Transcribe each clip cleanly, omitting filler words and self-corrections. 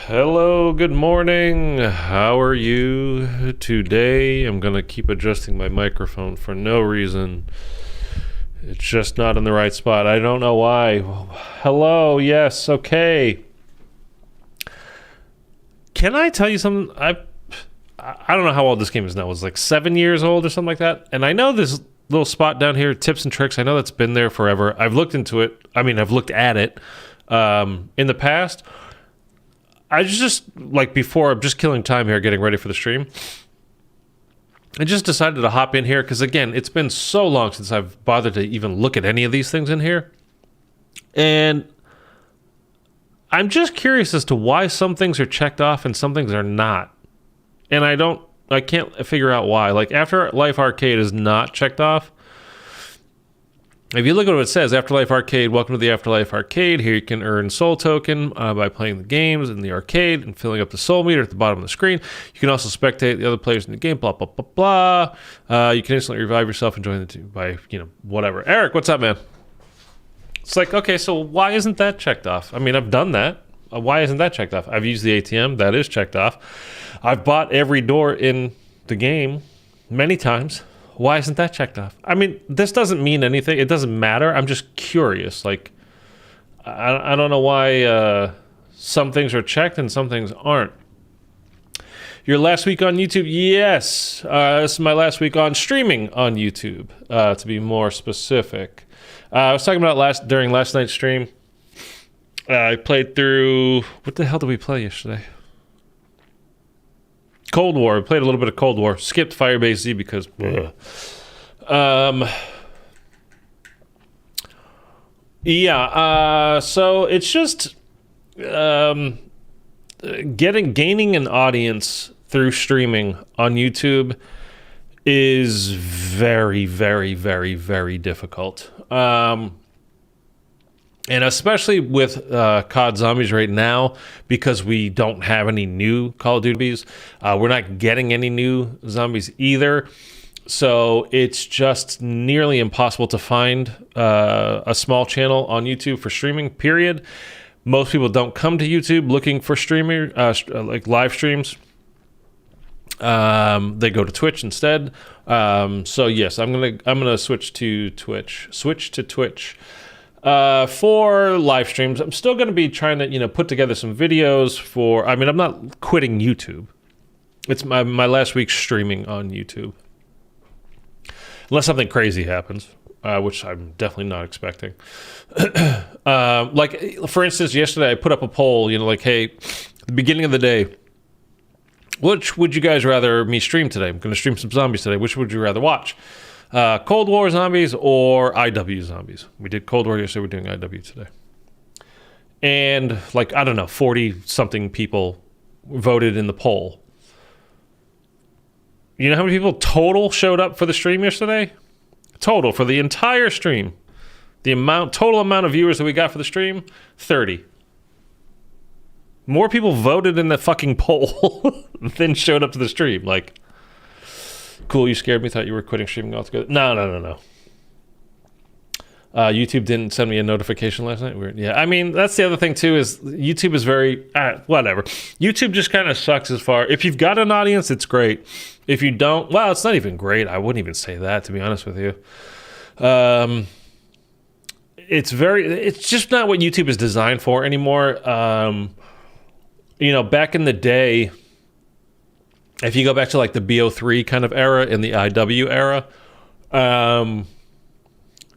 Hello, good morning. How are you today? I'm going to keep adjusting my microphone for no reason. It's just not in the right spot. I don't know why. Hello, yes, okay. Can I tell you something? I don't know how old this game is now. It was like 7 years old or something like that. And I know this little spot down here, tips and tricks. I know that's been there forever. I've looked into it. I've looked at it in the past. I just, like before, I'm just killing time here, getting ready for the stream. I just decided to hop in here because, again, it's been so long since I've bothered to even look at any of these things in here. And I'm just curious as to why some things are checked off and some things are not. And I can't figure out why. Like, Afterlife Arcade is not checked off. If you look at what it says, Afterlife Arcade, welcome to the Afterlife Arcade. Here you can earn soul token by playing the games in the arcade and filling up the soul meter at the bottom of the screen. You can also spectate the other players in the game, blah, blah, blah, blah. You can instantly revive yourself and join the team by, whatever. Eric, what's up, man? It's like, okay, so why isn't that checked off? I mean, I've done that. Why isn't that checked off? I've used the ATM. That is checked off. I've bought every door in the game many times. Why isn't that checked off? I mean, this doesn't mean anything. It doesn't matter. I'm just curious. Like, I don't know why some things are checked and some things aren't. Your last week on YouTube? Yes. This is my last week on streaming on YouTube, to be more specific. I was talking about during last night's stream. I played through... What the hell did we play yesterday? Cold War. I played a little bit of Cold War. Skipped Firebase Z because... so it's just... gaining an audience through streaming on YouTube is very, very, very, very difficult. And especially with COD Zombies right now, because we don't have any new Call of Duties. We're not getting any new zombies either. So it's just nearly impossible to find a small channel on YouTube for streaming, period. Most people don't come to YouTube looking for like live streams. They go to Twitch instead. So yes, I'm gonna switch to Twitch. For live streams. I'm still going to be trying to, put together some videos for... I'm not quitting YouTube. It's my last week streaming on YouTube. Unless something crazy happens, which I'm definitely not expecting. Like, for instance, yesterday I put up a poll, like, hey, the beginning of the day, which would you guys rather me stream today? I'm going to stream some zombies today. Which would you rather watch? Cold War zombies or IW zombies. We did Cold War yesterday, we're doing IW today. And 40-something people voted in the poll. You know how many people total showed up for the stream yesterday? Total, for the entire stream. The total amount of viewers that we got for the stream, 30. More people voted in the fucking poll than showed up to the stream. Like... Cool, you scared me. Thought you were quitting streaming altogether. No. YouTube didn't send me a notification last night. Weird. Yeah, that's the other thing too, is YouTube is very... whatever. YouTube just kind of sucks as far... If you've got an audience, it's great. If you don't... Well, it's not even great. I wouldn't even say that, to be honest with you. It's just not what YouTube is designed for anymore. Back in the day... If you go back to like the BO3 kind of era and the IW era,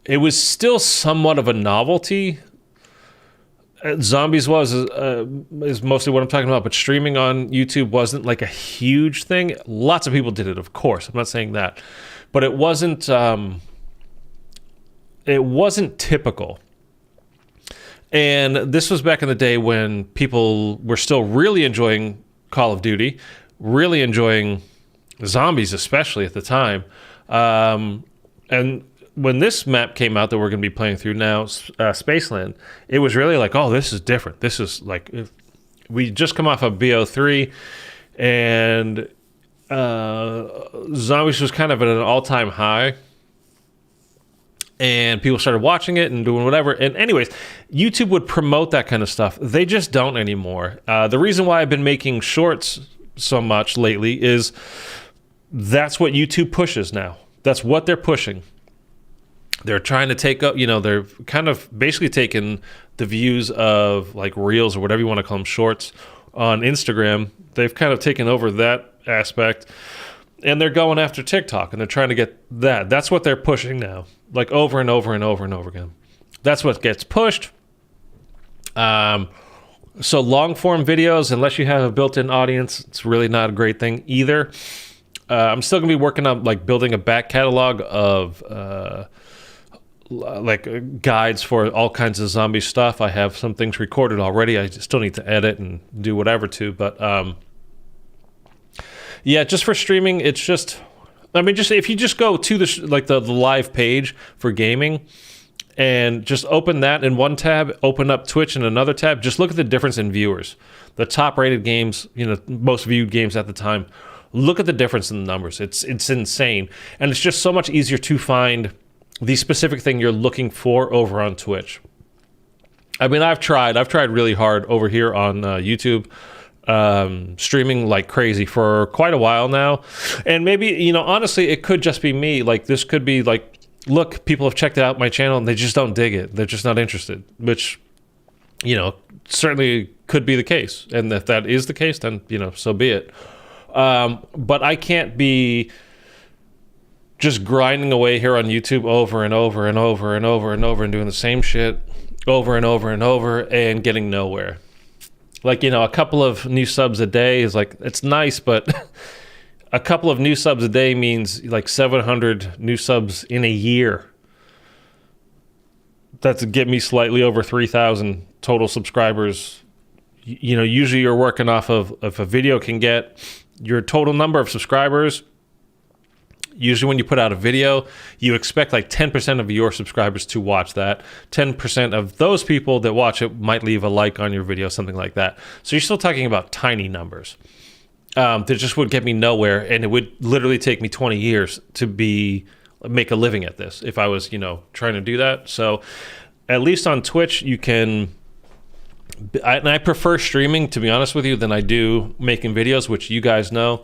it was still somewhat of a novelty. Zombies is mostly what I'm talking about, but streaming on YouTube wasn't like a huge thing. Lots of people did it, of course. I'm not saying that, but it wasn't typical. And this was back in the day when people were still really enjoying Call of Duty. Really enjoying zombies, especially at the time. And when this map came out that we're going to be playing through now, Spaceland, it was really like, oh, this is different. This is like, we just come off of BO3, and zombies was kind of at an all-time high. and people started watching it and doing whatever. And anyways, YouTube would promote that kind of stuff. They just don't anymore. The reason why I've been making shorts so much lately is that's what YouTube pushes now. That's what they're pushing. They're trying to take up, they're kind of basically taking the views of like reels or whatever you want to call them, shorts on Instagram. They've kind of taken over that aspect, and they're going after TikTok, and they're trying to get that. That's what they're pushing now, like over and over and over and over again. That's what gets pushed. So long form videos, unless you have a built-in audience, it's really not a great thing either. I'm still gonna be working on like building a back catalog of like guides for all kinds of zombie stuff. I have some things recorded already. I still need to edit and do whatever to, but yeah, just for streaming, it's just, just if you just go to the live page for gaming and just open that in one tab, open up Twitch in another tab, just look at the difference in viewers. The top rated games, most viewed games at the time, look at the difference in the numbers. It's insane. And it's just so much easier to find the specific thing you're looking for over on Twitch. I've tried really hard over here on YouTube, streaming like crazy for quite a while now. And maybe, honestly, it could just be me. Like, this could be like, look, people have checked out my channel and they just don't dig it. They're just not interested, which, certainly could be the case. And if that is the case, then, so be it. But I can't be just grinding away here on YouTube over and over and over and over and over and doing the same shit over and over and over and getting nowhere. Like, a couple of new subs a day is like, it's nice, but a couple of new subs a day means like 700 new subs in a year. That's get me slightly over 3,000 total subscribers. Usually you're working off of, if a video can get your total number of subscribers. Usually when you put out a video, you expect like 10% of your subscribers to watch that. 10% of those people that watch it might leave a like on your video, something like that. So you're still talking about tiny numbers. That just would get me nowhere, and it would literally take me 20 years to make a living at this if I was, trying to do that. So at least on Twitch, you can... I prefer streaming, to be honest with you, than I do making videos, which you guys know.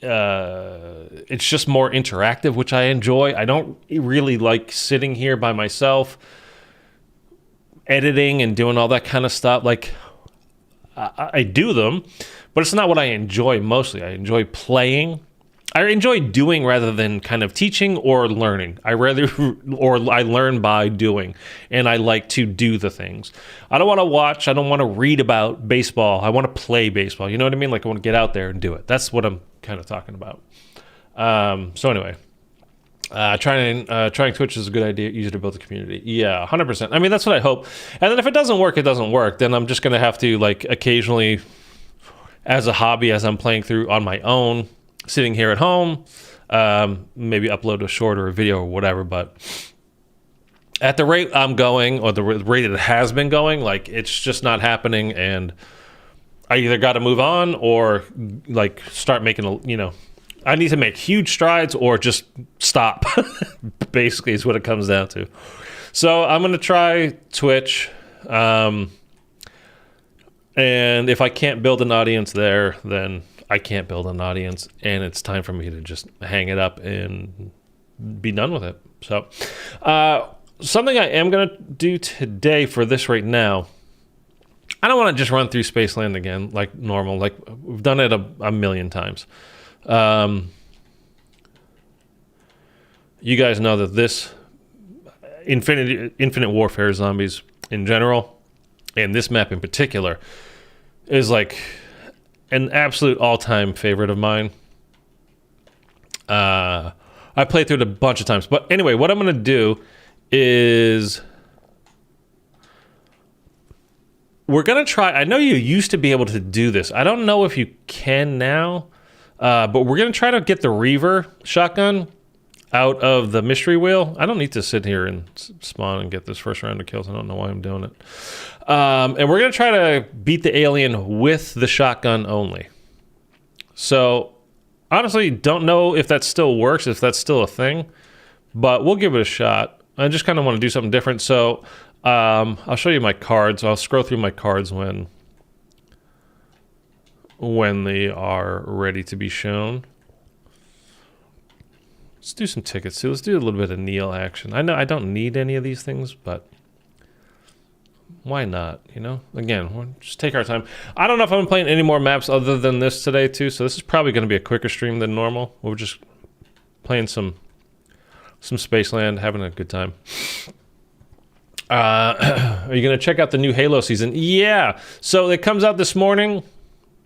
It's just more interactive, which I enjoy. I don't really like sitting here by myself editing and doing all that kind of stuff. Like, I do them, but it's not what I enjoy mostly. I enjoy playing. I enjoy doing rather than kind of teaching or learning. I learn by doing, and I like to do the things. I don't want to watch. I don't want to read about baseball. I want to play baseball. You know what I mean? Like, I want to get out there and do it. That's what I'm kind of talking about. So anyway, trying Twitch is a good idea. Easier to build a community. Yeah, 100%. That's what I hope. And then if it doesn't work, it doesn't work. Then I'm just going to have to, like, occasionally, as a hobby, as I'm playing through on my own, sitting here at home, maybe upload a short or a video or whatever. But at the rate I'm going, or the rate it has been going, like, it's just not happening, and I either got to move on or like start making I need to make huge strides or just stop. Basically is what it comes down to. So I'm going to try Twitch. And if I can't build an audience there, then I can't build an audience, and it's time for me to just hang it up and be done with it. So something I am going to do today for this right now, I don't want to just run through Spaceland again like normal. Like, we've done it a million times. You guys know that this Infinite Warfare zombies in general, and this map in particular, is like an absolute all-time favorite of mine. I played through it a bunch of times. But anyway, what I'm going to do is we're going to try... I know you used to be able to do this. I don't know if you can now, but we're going to try to get the Reaver shotgun out of the mystery wheel. I don't need to sit here and spawn and get this first round of kills. I don't know why I'm doing it. And we're going to try to beat the alien with the shotgun only. So, honestly, don't know if that still works, if that's still a thing. but we'll give it a shot. I just kind of want to do something different. So I'll show you my cards. I'll scroll through my cards when they are ready to be shown. Let's do some tickets too. Let's do a little bit of Neil action. I know I don't need any of these things, but why not? You know, again, we'll just take our time. I don't know if I'm playing any more maps other than this today too, so this is probably going to be a quicker stream than normal. We're just playing some Spaceland, having a good time. Are you going to check out the new Halo season? Yeah. So it comes out this morning.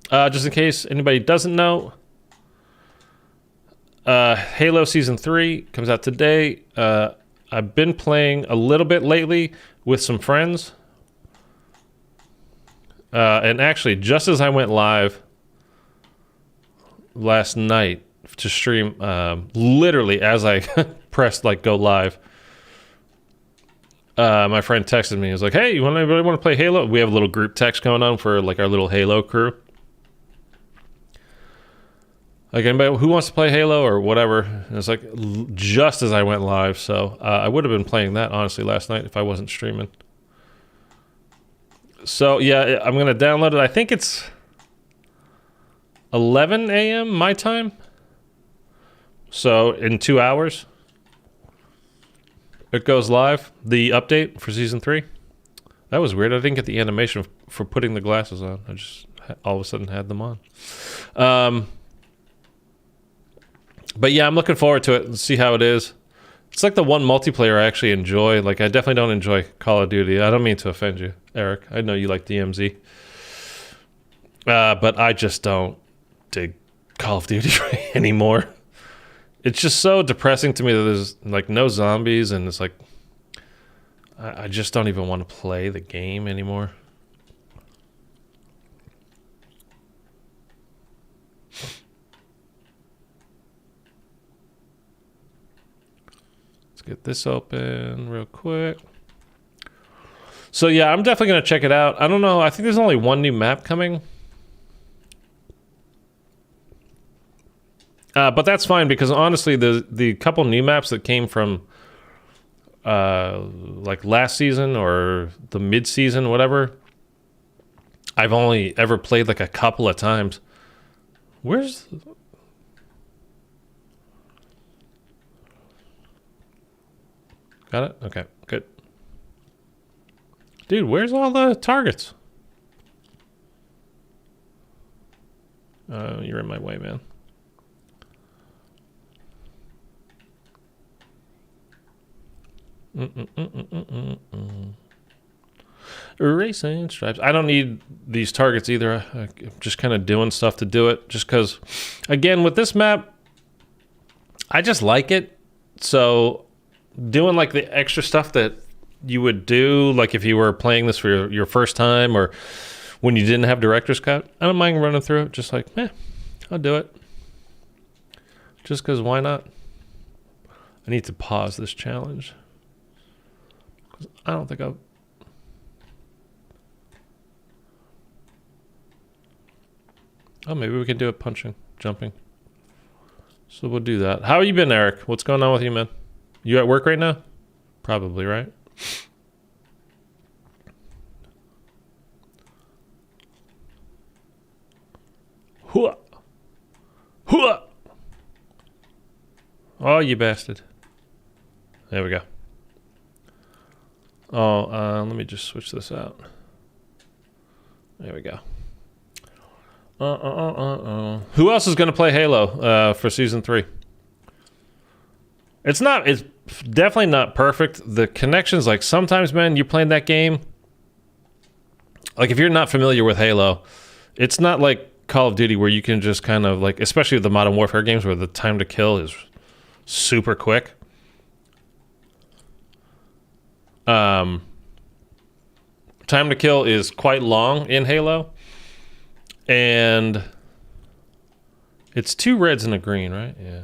Just in case anybody doesn't know, Halo Season 3 comes out today. I've been playing a little bit lately with some friends. And actually, just as I went live last night to stream, literally as I pressed like go live, my friend texted me. He was like, "Hey, anybody want to play Halo?" We have a little group text going on for like our little Halo crew. Like, anybody who wants to play Halo or whatever. And it's like just as I went live. So I would have been playing that, honestly, last night if I wasn't streaming. So, yeah, I'm going to download it. I think it's 11 a.m. my time. So in 2 hours, it goes live. The update for Season 3. That was weird. I didn't get the animation for putting the glasses on. I just all of a sudden had them on. But yeah, I'm looking forward to it and see how it is. It's like the one multiplayer I actually enjoy. Like, I definitely don't enjoy Call of Duty. I don't mean to offend you, Eric. I know you like DMZ. But I just don't dig Call of Duty anymore. It's just so depressing to me that there's like no zombies, and it's like I just don't even want to play the game anymore. Get this open real quick. So yeah, I'm definitely gonna check it out. I don't know, I think there's only one new map coming, but that's fine, because honestly the couple new maps that came from like last season or the mid-season, whatever, I've only ever played like a couple of times. Where's Got it? Okay, good. Dude, where's all the targets? You're in my way, man. Racing stripes. I don't need these targets either. I'm just kind of doing stuff to do it. Just because, again, with this map, I just like it. So doing like the extra stuff that you would do, like if you were playing this for your first time or when you didn't have director's cut, I don't mind running through it. Just like, I'll do it. Just because, why not? I need to pause this challenge. I don't think I'll... Oh, maybe we can do it punching, jumping. So we'll do that. How have you been, Eric? What's going on with you, man? You at work right now? Probably, right? Hooah! Hooah! Oh, you bastard. There we go. Oh, let me just switch this out. There we go. Who else is going to play Halo for Season 3? It's definitely not perfect. The connections, like sometimes, man, you're playing that game. Like if you're not familiar with Halo, it's not like Call of Duty where you can just kind of like, especially the Modern Warfare games where the time to kill is super quick. Time to kill is quite long in Halo. And it's 2 reds and a green, right? Yeah.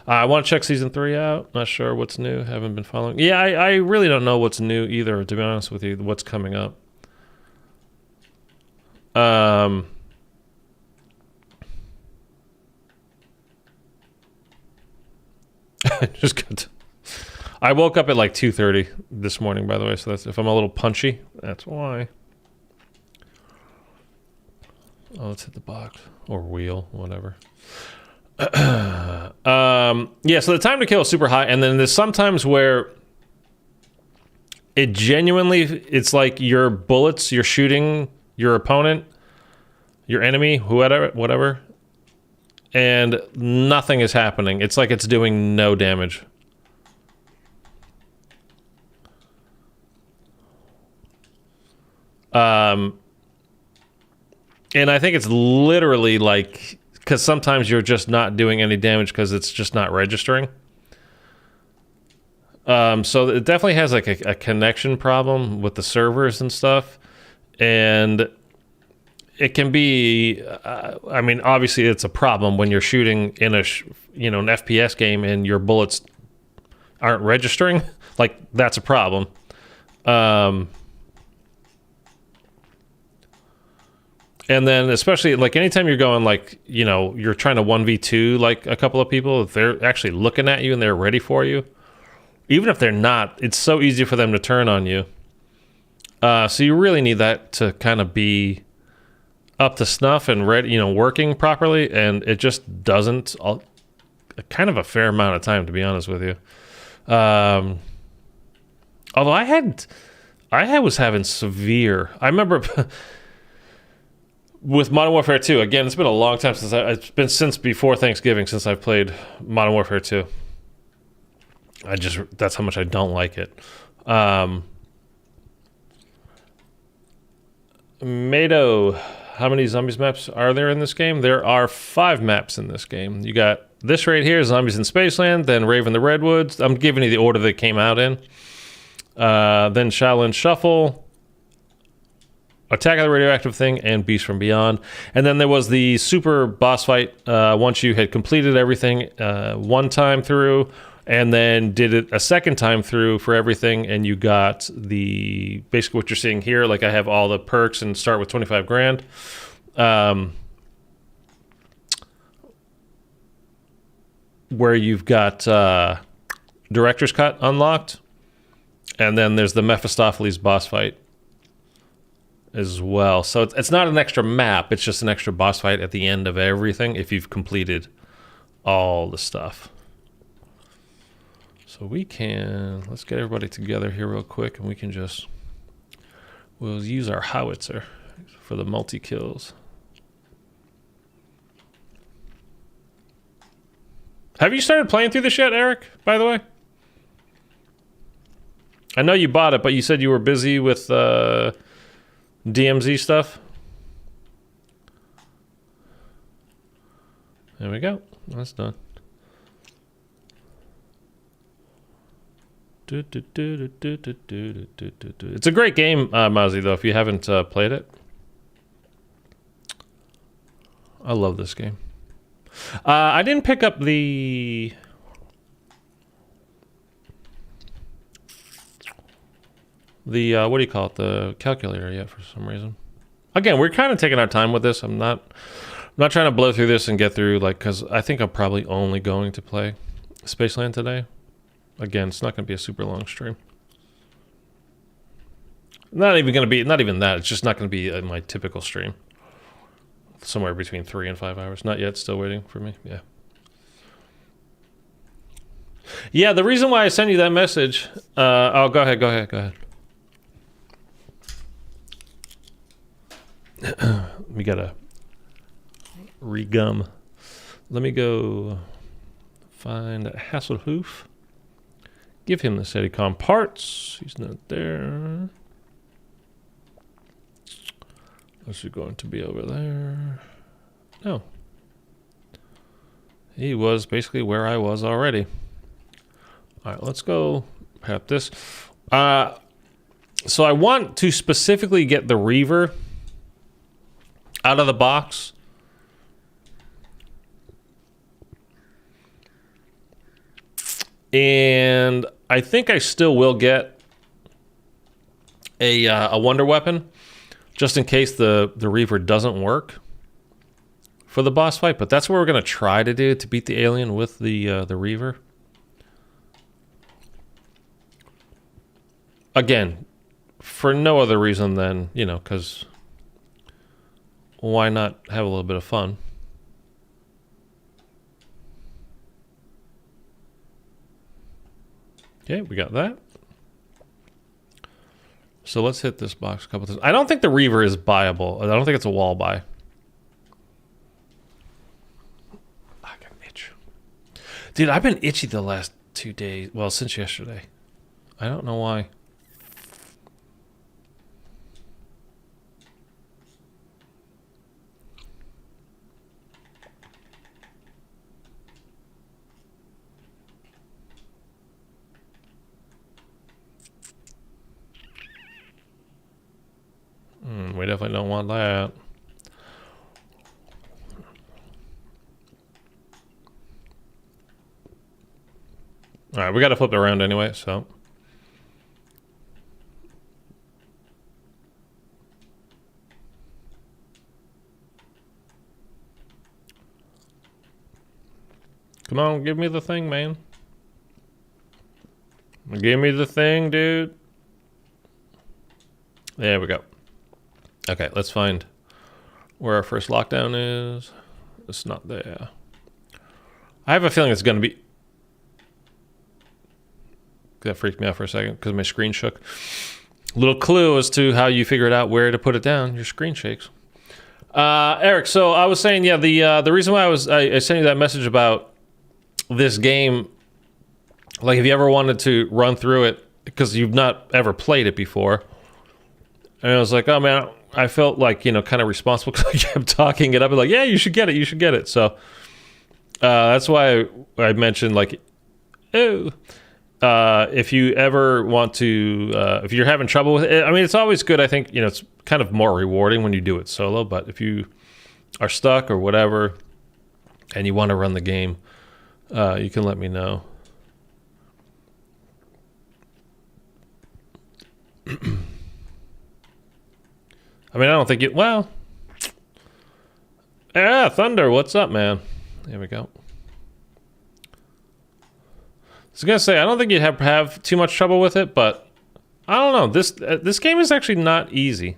I want to check Season 3 out. Not sure what's new. Haven't been following. Yeah, I really don't know what's new either, to be honest with you, what's coming up. Just got to... I woke up at like 2:30 this morning, by the way, so that's if I'm a little punchy, that's why. Oh, let's hit the box or wheel, whatever. Yeah, so the time to kill is super high, and then there's sometimes where it genuinely, it's like your bullets, you're shooting your opponent, your enemy, whatever, and nothing is happening. It's like it's doing no damage. And I think it's literally like, because sometimes you're just not doing any damage because it's just not registering. So it definitely has like a connection problem with the servers and stuff. And it can be, I mean, obviously it's a problem when you're shooting in an FPS game and your bullets aren't registering. Like, that's a problem. And then especially like anytime you're going like, you're trying to 1v2 like a couple of people, if they're actually looking at you and they're ready for you, even if they're not, it's so easy for them to turn on you. So you really need that to kind of be up to snuff and ready, working properly. And it just doesn't, kind of a fair amount of time, to be honest with you. Although I was having severe, I remember with Modern Warfare 2, again, it's been a long time it's been since before Thanksgiving since I've played Modern Warfare 2. That's how much I don't like it. Mado, how many Zombies maps are there in this game? There are 5 maps in this game. You got this right here, Zombies in Spaceland, then Raven the Redwoods. I'm giving you the order they came out in. Then Shaolin Shuffle, Attack of the Radioactive Thing, and Beast from Beyond. And then there was the super boss fight once you had completed everything one time through, and then did it a second time through for everything, and you got basically what you're seeing here. Like, I have all the perks and start with 25 grand. Where you've got Director's Cut unlocked, and then there's the Mephistopheles boss fight as well. So it's not an extra map, it's just an extra boss fight at the end of everything if you've completed all the stuff. So let's get everybody together here real quick, and we'll use our howitzer for the multi-kills. Have you started playing through this yet, Eric, by the way? I know you bought it, but you said you were busy with DMZ stuff. There we go. That's done. It's a great game, Mozzie, though, if you haven't played it. I love this game. I didn't pick up the what do you call it, the calculator yet for some reason. Again, we're kind of taking our time with this. I'm not trying to blow through this and get through, like, because I think I'm probably only going to play Spaceland today. Again, it's not going to be a super long stream. Not even that. It's just not going to be my typical stream. Somewhere between 3 and 5 hours. Not yet. Still waiting for me. Yeah. Yeah, the reason why I sent you that message... go ahead. We gotta regum. Let me go find Hasselhoof. Give him the Steadicom parts. He's not there. Is he going to be over there? No. He was basically where I was already. All right, let's go have this. So I want to specifically get the Reaver out of the box. And I think I still will get a Wonder Weapon, just in case the Reaver doesn't work for the boss fight. But that's what we're going to try to do to beat the alien with the Reaver. Again, for no other reason than, you know, because why not have a little bit of fun? Okay, we got that. So let's hit this box a couple times. I don't think the Reaver is buyable. I don't think it's a wall buy. I got an itch. Dude, I've been itchy the last 2 days. Well, since yesterday. I don't know why. We definitely don't want that. All right, we got to flip it around anyway, so. Come on, give me the thing, man. Give me the thing, dude. There we go. Okay, let's find where our first lockdown is. It's not there. I have a feeling it's going to be... That freaked me out for a second because my screen shook. Little clue as to how you figured out where to put it down. Your screen shakes. Eric, so I was saying, yeah, the reason why I sent you that message about this game, like if you ever wanted to run through it, because you've not ever played it before, and I was like, oh man, I felt like, you know, kind of responsible because I kept talking it up and like, yeah, you should get it. So that's why I mentioned like, oh, if you ever want to, if you're having trouble with it, I mean, it's always good. I think, you know, it's kind of more rewarding when you do it solo, but if you are stuck or whatever and you want to run the game, you can let me know. I mean, I don't think well, yeah, Thunder, what's up, man? There we go. I was gonna say, I don't think you'd have too much trouble with it, but I don't know. This game is actually not easy.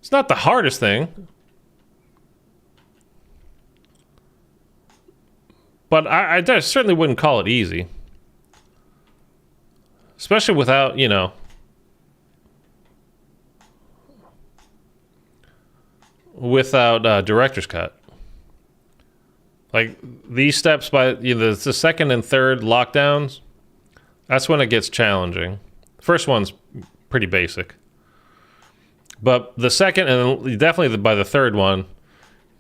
It's not the hardest thing, but I certainly wouldn't call it easy, especially without, you know, director's cut. Like these steps by the second and third lockdowns, that's when it gets challenging. The first one's pretty basic, but the second and definitely by the third one,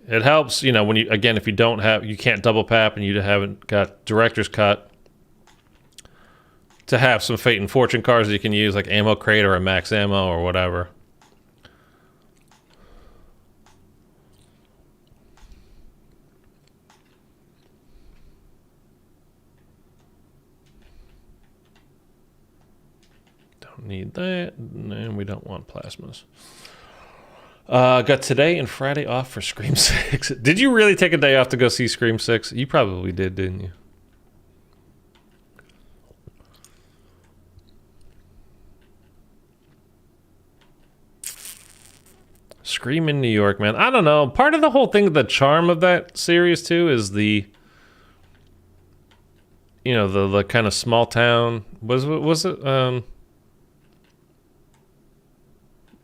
it helps. You know, when you if you can't double pap and you haven't got director's cut, to have some Fate and Fortune cards that you can use, like ammo crate or a max ammo or whatever. Need that, and we don't want plasmas. Got today and Friday off for Scream 6. Did you really take a day off to go see Scream 6? You probably did, didn't you? Scream in New York, man. I don't know. Part of the whole thing, the charm of that series too, is the, you know, the kind of small town. Was it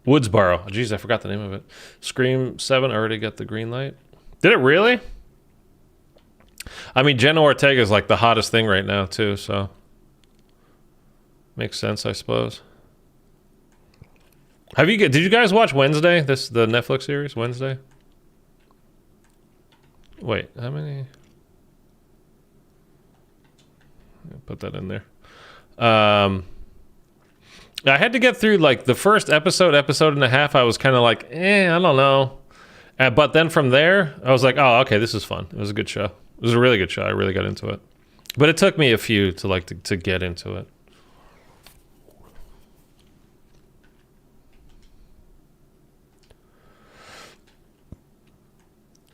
Woodsboro. Jeez, I forgot the name of it. Scream 7 already got the green light. Did it really? I mean, Jenna Ortega is like the hottest thing right now too, so makes sense, I suppose. Did you guys watch Wednesday? The Netflix series Wednesday? Wait, how many? I'll put that in there. I had to get through like the first episode and a half. I was kind of like, I don't know. But then from there, I was like, oh, okay, this is fun. It was a good show. It was a really good show. I really got into it. But it took me a few to get into it.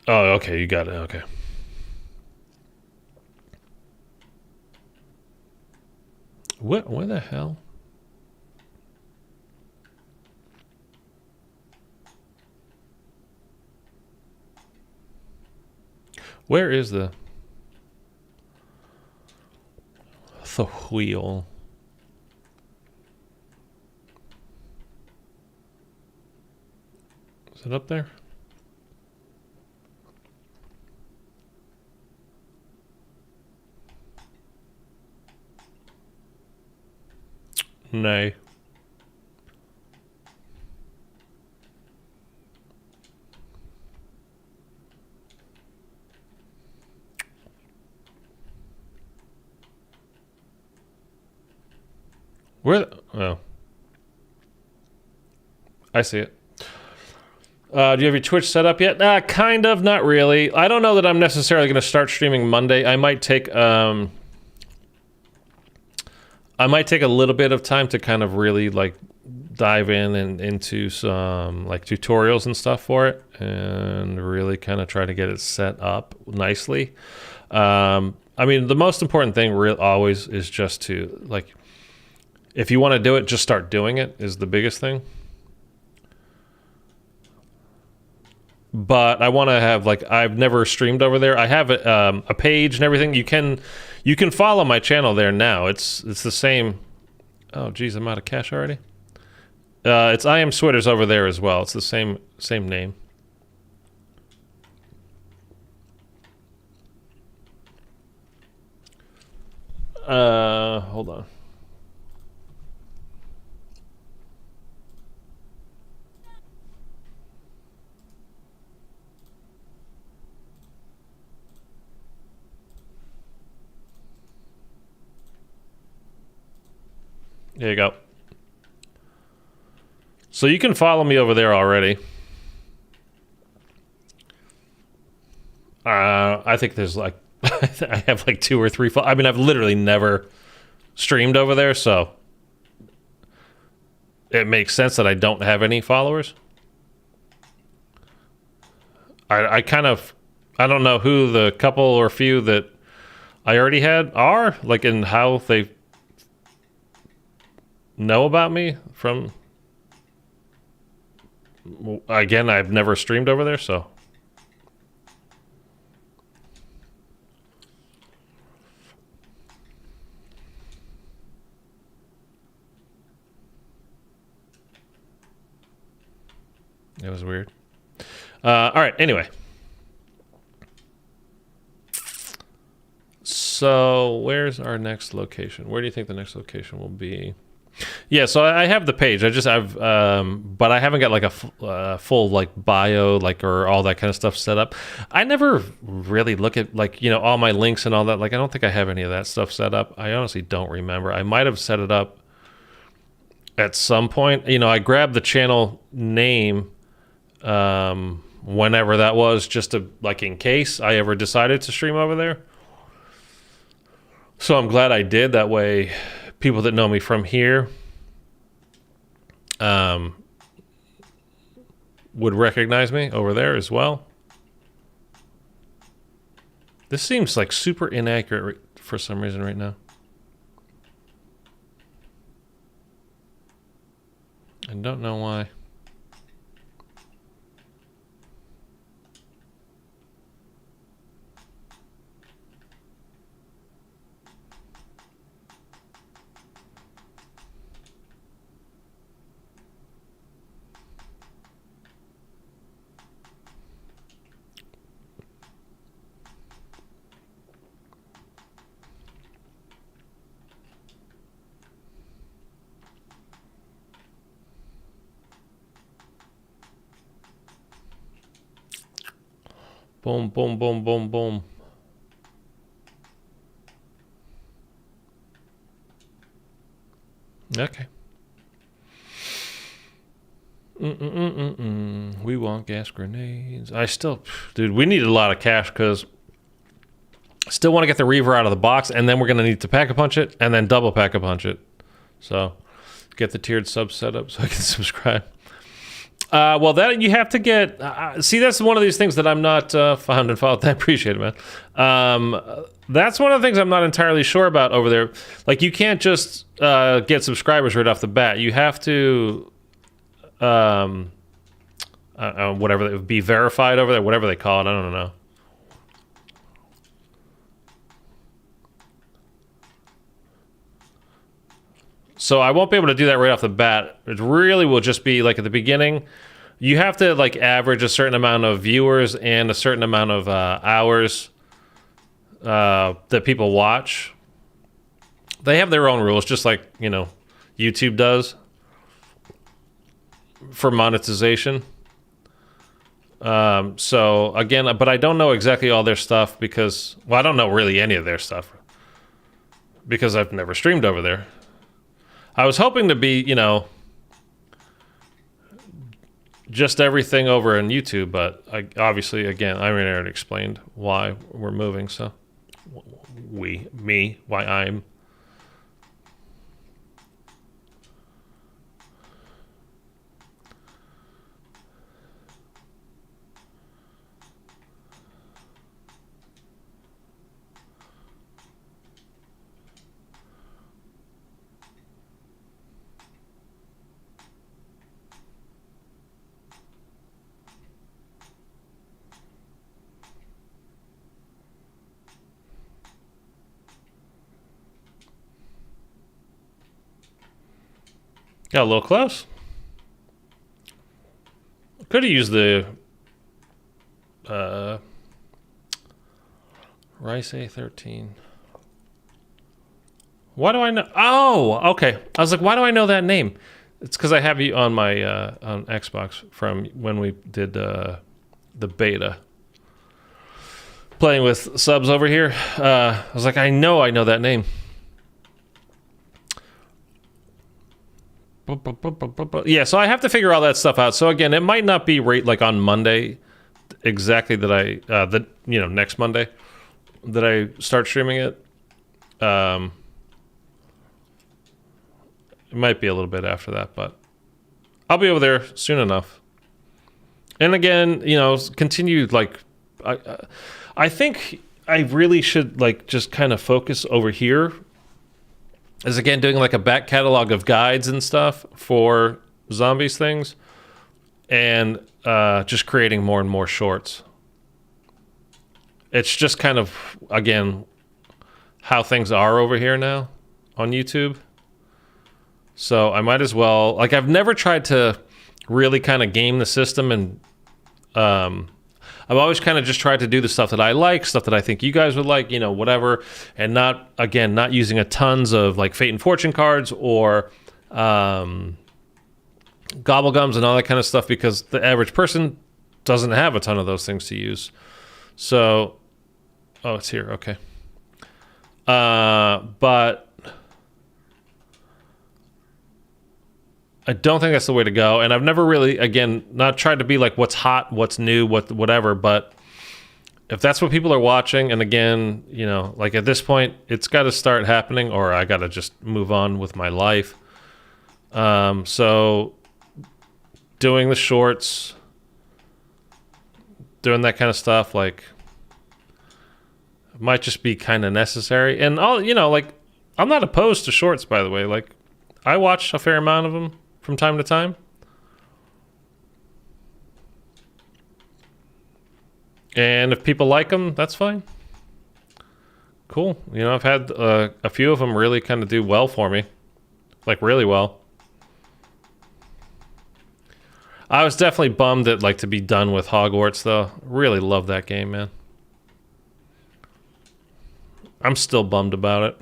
Oh, okay, you got it. Okay. Where the hell? Where is the wheel? Is it up there? Nay. Where? Oh, I see it. Do you have your Twitch set up yet? Kind of, not really. I don't know that I'm necessarily going to start streaming Monday. I might take a little bit of time to kind of really like dive in and into some like tutorials and stuff for it, and really kind of try to get it set up nicely. I mean, the most important thing always is just to like, if you want to do it, just start doing it is the biggest thing. But I want to have like, I've never streamed over there. I have a page and everything. You can follow my channel there now. It's the same. Oh geez, I'm out of cash already. It's I Am Switters over there as well. It's the same name. Hold on. There you go. So you can follow me over there already. I think there's like, I have like 2 or 3. I mean, I've literally never streamed over there, so it makes sense that I don't have any followers. I kind of, I don't know who the couple or few that I already had are, like, in how they know about me from. Again, I've never streamed over there, so. It was weird. All right, anyway. So where's our next location? Where do you think the next location will be? Yeah, so I have the page. But I haven't got like a full like bio, like, or all that kind of stuff set up. I never really look at like, you know, all my links and all that. Like, I don't think I have any of that stuff set up. I honestly don't remember. I might have set it up at some point. You know, I grabbed the channel name whenever that was, just to like in case I ever decided to stream over there. So I'm glad I did. That way, people that know me from here would recognize me over there as well. This seems like super inaccurate for some reason right now. I don't know why. Boom, boom, boom, boom, boom. Okay. We want gas grenades. Dude, we need a lot of cash because still want to get the Reaver out of the box, and then we're going to need to pack-a-punch it and then double pack-a-punch it. So get the tiered sub set up so I can subscribe. Well, that you have to get. See, that's one of these things that I'm not found and followed. I appreciate it, man. That's one of the things I'm not entirely sure about over there. Like, you can't just get subscribers right off the bat. You have to, whatever, be verified over there, whatever they call it. I don't know. So I won't be able to do that right off the bat. It really will just be like at the beginning. You have to like average a certain amount of viewers and a certain amount of hours that people watch. They have their own rules, just like, you know, YouTube does for monetization. So again, but I don't know exactly all their stuff because, well, I don't know really any of their stuff because I've never streamed over there. I was hoping to be, you know, just everything over on YouTube, but obviously, again, I already explained why we're moving, so why I'm. Got a little close. Could have used the Rice A13. Why do I know? Oh, okay. I was like, why do I know that name? It's because I have you on my on Xbox from when we did the beta. Playing with subs over here. I was like, I know that name. Yeah, so I have to figure all that stuff out. So again, it might not be right like on Monday exactly that I next Monday that I start streaming it. It might be a little bit after that, but I'll be over there soon enough. And again, you know, continue like I think I really should like just kind of focus over here. Is again doing like a back catalog of guides and stuff for zombies things, and just creating more and more shorts. It's just kind of again how things are over here now on YouTube. So I might as well, like, I've never tried to really kind of game the system, and I've always kind of just tried to do the stuff that I like, stuff that I think you guys would like, you know, whatever, and not using a tons of like Fate and Fortune cards or Gobblegums and all that kind of stuff, because the average person doesn't have a ton of those things to use. So, oh, it's here, okay. But I don't think that's the way to go. And I've never really, again, not tried to be like what's hot, what's new, whatever. But if that's what people are watching, and again, you know, like at this point, it's got to start happening, or I got to just move on with my life. So doing the shorts, doing that kind of stuff, like, might just be kind of necessary. And all, you know, like, I'm not opposed to shorts, by the way. Like, I watch a fair amount of them from time to time. And if people like them, that's fine. Cool. You know, I've had a few of them really kind of do well for me. Like, really well. I was definitely bummed at, like, to be done with Hogwarts, though. Really love that game, man. I'm still bummed about it.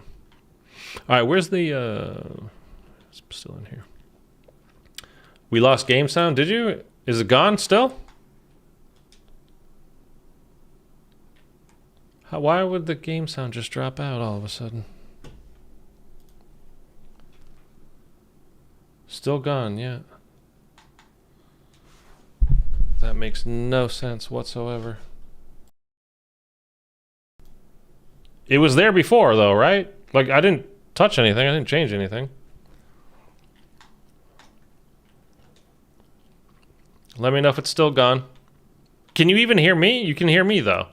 All right, where's the... it's still in here. We lost game sound. Did you? Is it gone still? Why would the game sound just drop out all of a sudden? Still gone, yeah. That makes no sense whatsoever. It was there before, though, right? Like, I didn't touch anything. I didn't change anything. Let me know if it's still gone. Can you even hear me? You can hear me, though.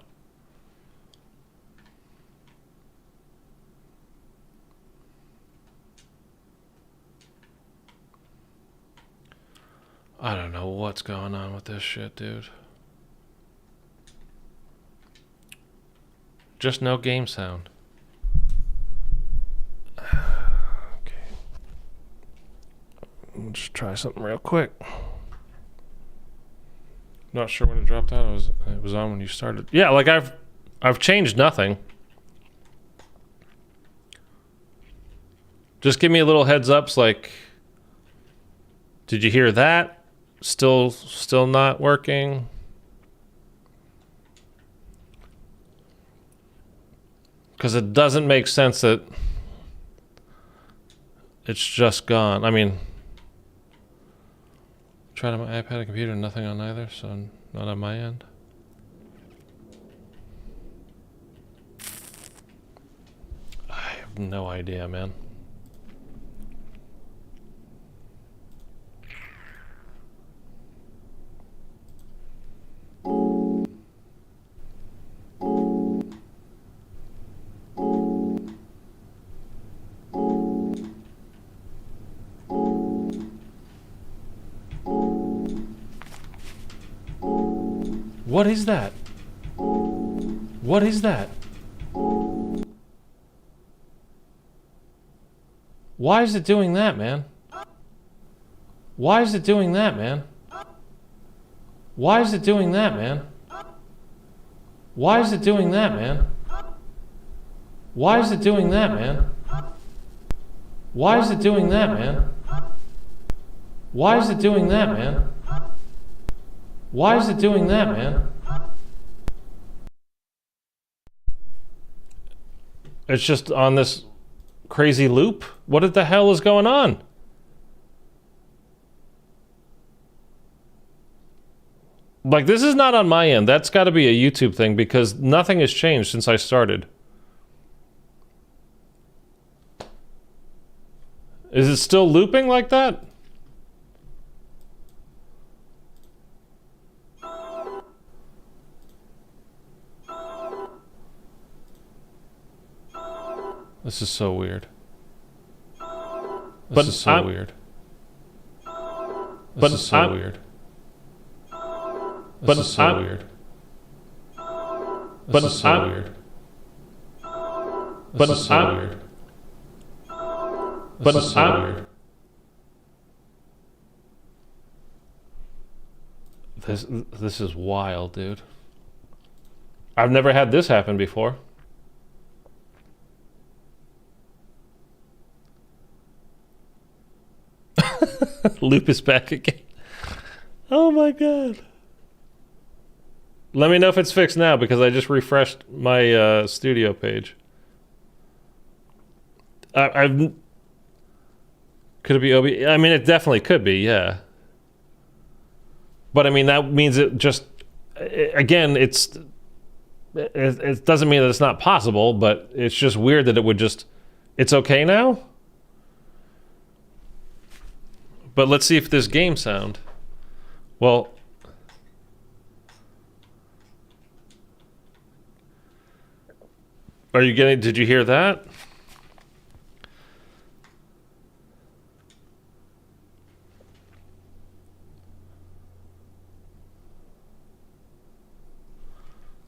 I don't know what's going on with this shit, dude. Just no game sound. Okay. We'll just try something real quick. Not sure when it dropped out. It was on when you started. Yeah, like I've changed nothing. Just give me a little heads ups like, did you hear that? Still not working. Because it doesn't make sense that it's just gone. I mean, tried on my iPad and computer, nothing on either, so not on my end. I have no idea, man. What is that? What is that? Why is it doing that, man? Why is it doing that, man? Why is it doing that, man? Why is it doing that, man? Why is it doing that, man? Why is it doing that, man? Why is it doing that, man? Why is it doing that, man? It's just on this crazy loop? What the hell is going on? Like, this is not on my end. That's got to be a YouTube thing because nothing has changed since I started. Is it still looping like that? This is so weird. This is so weird. This is so weird. This is so weird. This is so weird. This is so weird. This is so weird. This is wild, dude. I've never had this happen before. Loop is back again. Oh my god. Let me know if it's fixed now because I just refreshed my studio page. Could it be OB? I mean, it definitely could be, yeah. But I mean, that means it just, again, it doesn't mean that it's not possible, but it's just weird that it would just, it's okay now? But let's see if this game sound. Well, are you getting, did you hear that?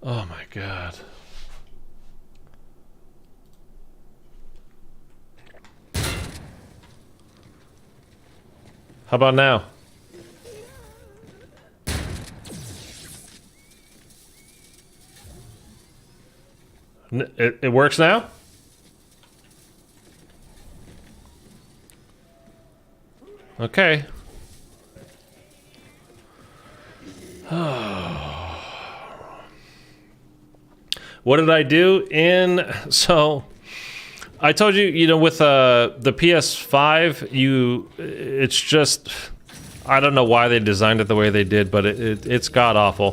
Oh my god. How about now? It works now? Okay. What did I do so I told you, you know, with the PS5, it's just, I don't know why they designed it the way they did, but it's god-awful.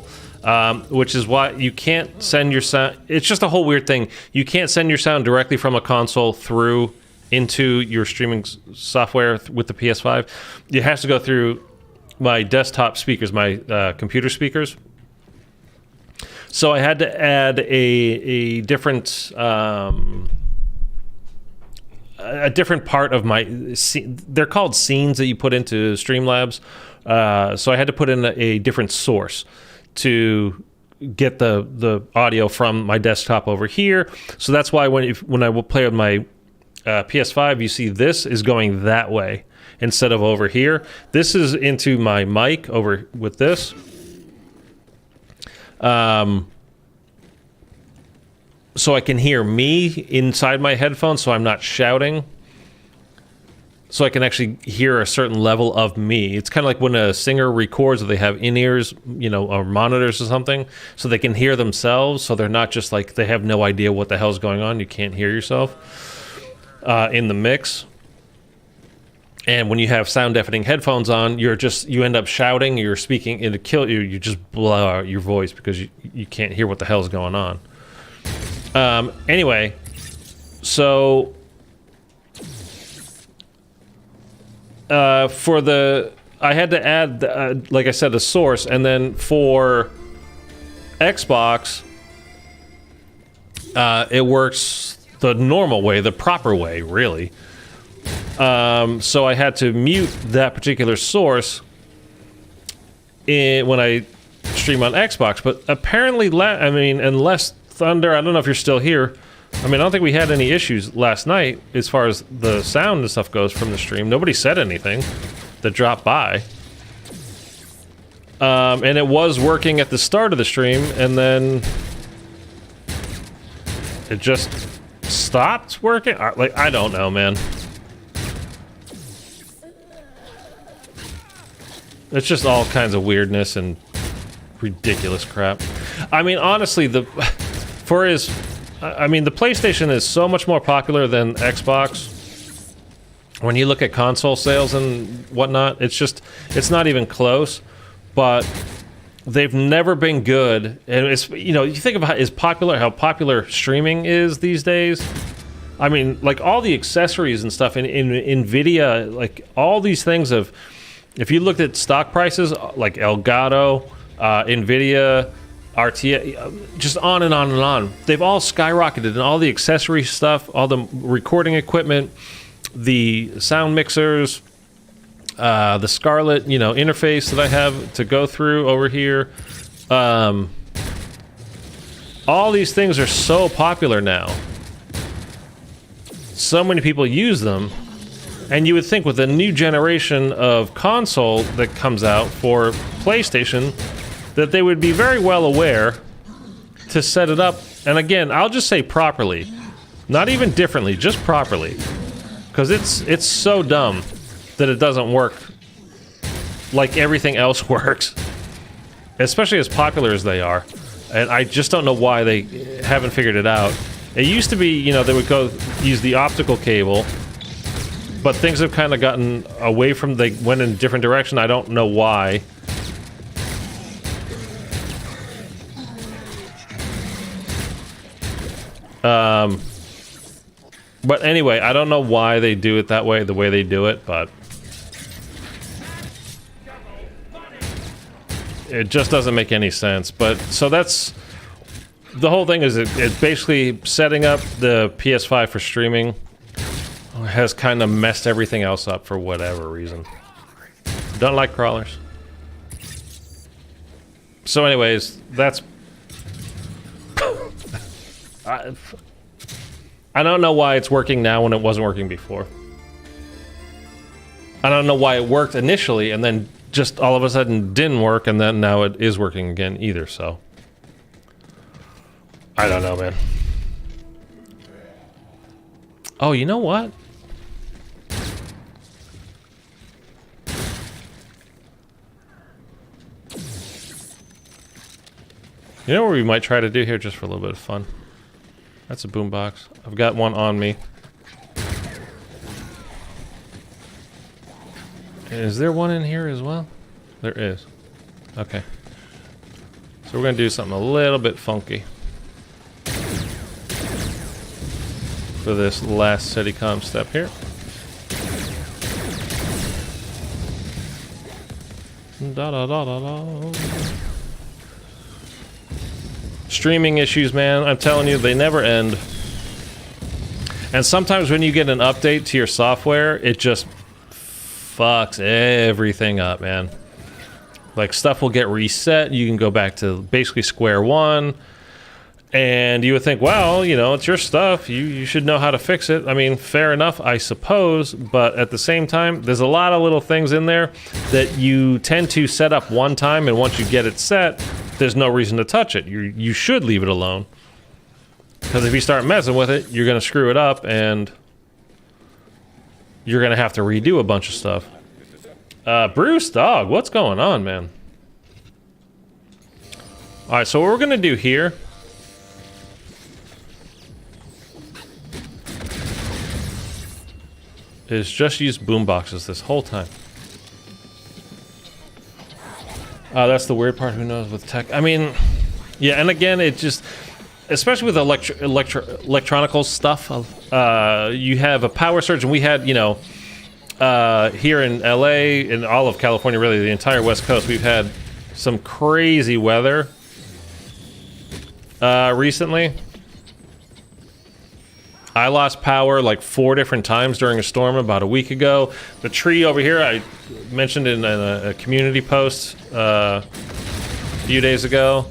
Which is why you can't send your sound, it's just a whole weird thing. You can't send your sound directly from a console through into your streaming software with the PS5. It has to go through my desktop speakers, my computer speakers. So I had to add a different part of my, they're called scenes that you put into Streamlabs. So I had to put in a different source to get the audio from my desktop over here. So that's why when I will play with my PS5, you see this is going that way. instead of over here. This is into my mic over with this. So I can hear me inside my headphones, so I'm not shouting. So I can actually hear a certain level of me. It's kind of like when a singer records, or they have in-ears, you know, or monitors or something, so they can hear themselves, so they're not just like, they have no idea what the hell's going on. You can't hear yourself in the mix. And when you have sound deafening headphones on, you end up shouting, you're speaking, it'll kill you. You just blow out your voice because you can't hear what the hell's going on. Anyway, so I had to add, like I said, a source, and then for Xbox, it works the normal way, the proper way, really. So I had to mute that particular source when I stream on Xbox, but apparently, unless Thunder, I don't know if you're still here. I mean, I don't think we had any issues last night as far as the sound and stuff goes from the stream. Nobody said anything that dropped by. And it was working at the start of the stream, and then it just stopped working? Like, I don't know, man. It's just all kinds of weirdness and ridiculous crap. I mean, honestly, the PlayStation is so much more popular than Xbox. When you look at console sales and whatnot, it's not even close. But they've never been good. And it's, you know, you think about how popular streaming is these days. I mean, like all the accessories and stuff in NVIDIA, like all these things if you looked at stock prices, like Elgato, NVIDIA, RTA, just on and on and on. They've all skyrocketed, and all the accessory stuff, all the recording equipment, the sound mixers, the Scarlett, you know, interface that I have to go through over here. All these things are so popular now. So many people use them, and you would think with a new generation of console that comes out for PlayStation, that they would be very well aware to set it up, and again, I'll just say properly, not even differently, just properly, because it's so dumb that it doesn't work like everything else works, especially as popular as they are, and I just don't know why they haven't figured it out. It used to be, you know, they would go use the optical cable, but things have kind of gotten away from, they went in a different direction. I don't know why. But anyway, I don't know why they do it that way, the way they do it, but it just doesn't make any sense. But so that's the whole thing. Is it basically setting up the PS5 for streaming has kind of messed everything else up for whatever reason. Don't like crawlers. So anyways, that's I don't know why it's working now when it wasn't working before. I don't know why it worked initially and then just all of a sudden didn't work, and then now it is working again either, so I don't know, man. Oh, you know what? You know what we might try to do here just for a little bit of fun? That's a boombox. I've got one on me. Is there one in here as well? There is. Okay. So we're gonna do something a little bit funky for this last Steadicom step here. Da da da da da. Streaming issues, man, I'm telling you, they never end. And sometimes when you get an update to your software, it just fucks everything up, man. Like, stuff will get reset, you can go back to basically square one, And you would think, well, you know, it's your stuff. You should know how to fix it. I mean, fair enough, I suppose. But at the same time, there's a lot of little things in there that you tend to set up one time, and once you get it set, there's no reason to touch it. You should leave it alone. Because if you start messing with it, you're going to screw it up, and you're going to have to redo a bunch of stuff. Bruce, dog, what's going on, man? Alright, so what we're going to do here is just use boomboxes this whole time. That's the weird part, who knows, with tech. I mean, yeah, and again, it just, especially with electronical stuff, you have a power surge, and we had, you know, here in LA, and all of California, really, the entire West Coast, we've had some crazy weather recently. I lost power like 4 different times during a storm about a week ago. The tree over here, I mentioned in a community post a few days ago.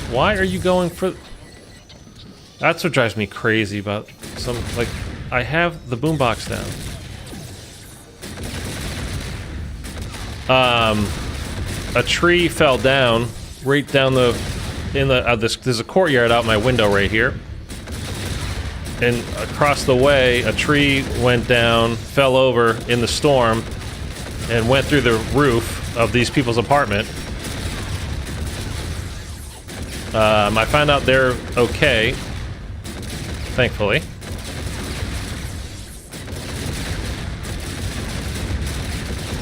Why are you going for... That's what drives me crazy about some, like, I have the boombox down. A tree fell down right down there's a courtyard out my window right here. And across the way, a tree went down, fell over in the storm, and went through the roof of these people's apartment. I found out they're okay, thankfully.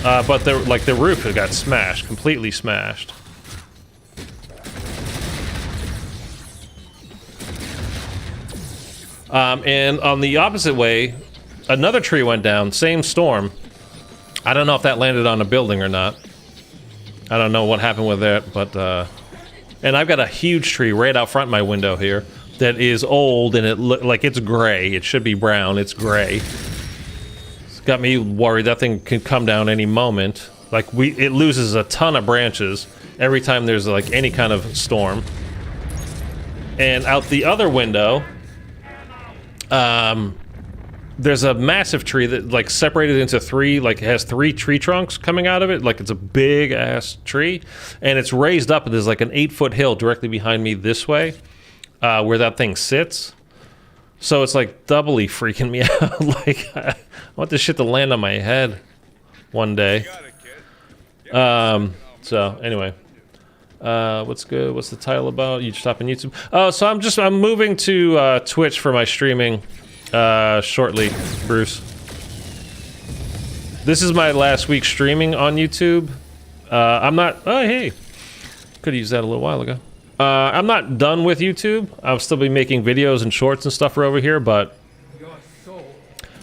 But the roof got smashed, completely smashed. And on the opposite way, another tree went down, same storm. I don't know if that landed on a building or not. I don't know what happened with that, but, and I've got a huge tree right out front my window here that is old, and it like it's gray. It should be brown, it's gray. It's got me worried that thing can come down any moment. Like, it loses a ton of branches every time there's like any kind of storm. And out the other window, there's a massive tree that like separated into 3, like it has 3 tree trunks coming out of it, like it's a big ass tree, and it's raised up, and there's like an 8-foot hill directly behind me this way, where that thing sits. So it's like doubly freaking me out. Like, I want this shit to land on my head one day. So anyway, what's good? What's the title about? You stopping YouTube? Oh, so I'm moving to Twitch for my streaming shortly, Bruce. This is my last week streaming on YouTube. I'm not. Oh, hey, could have used that a little while ago. I'm not done with YouTube. I'll still be making videos and shorts and stuff for over here, but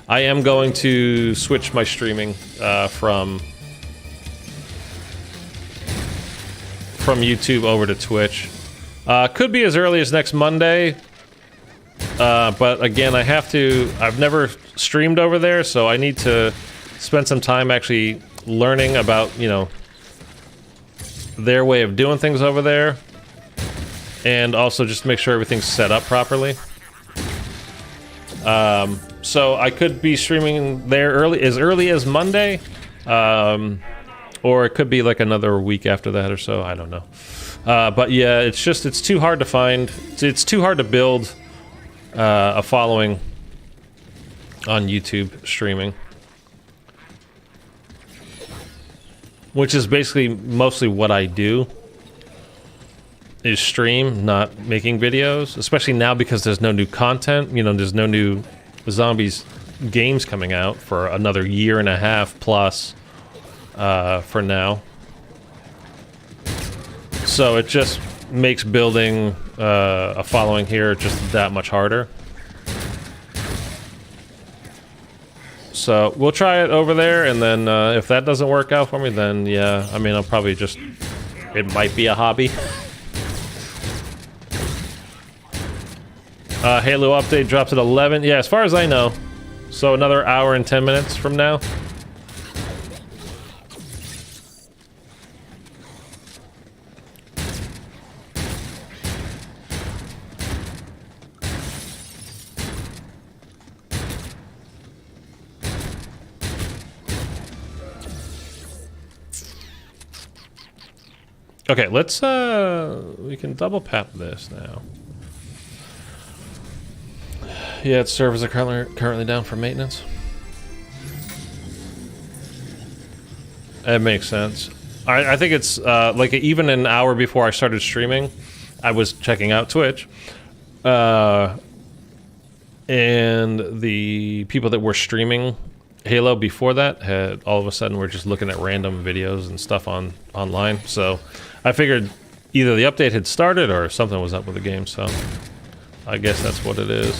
I am going to switch my streaming from YouTube over to Twitch. Could be as early as next Monday, but again, I've never streamed over there, so I need to spend some time actually learning about, you know, their way of doing things over there, and also just make sure everything's set up properly. So I could be streaming there as early as Monday, or it could be like another week after that or so, I don't know. But yeah, it's too hard to find, it's too hard to build a following on YouTube streaming. Which is basically mostly what I do, is stream, not making videos. Especially now because there's no new content, you know, there's no new zombies games coming out for another 1.5 years plus for now. So it just makes building a following here just that much harder. So we'll try it over there, and then if that doesn't work out for me, then yeah, I mean, I'll probably just, it might be a hobby. Halo update drops at 11. Yeah, as far as I know. So another hour and 10 minutes from now. Okay, let's we can double pap this now. Yeah, its servers are currently down for maintenance. It makes sense. I think it's like even an hour before I started streaming, I was checking out Twitch, and the people that were streaming Halo before that had all of a sudden were just looking at random videos and stuff online. So I figured either the update had started or something was up with the game. So I guess that's what it is.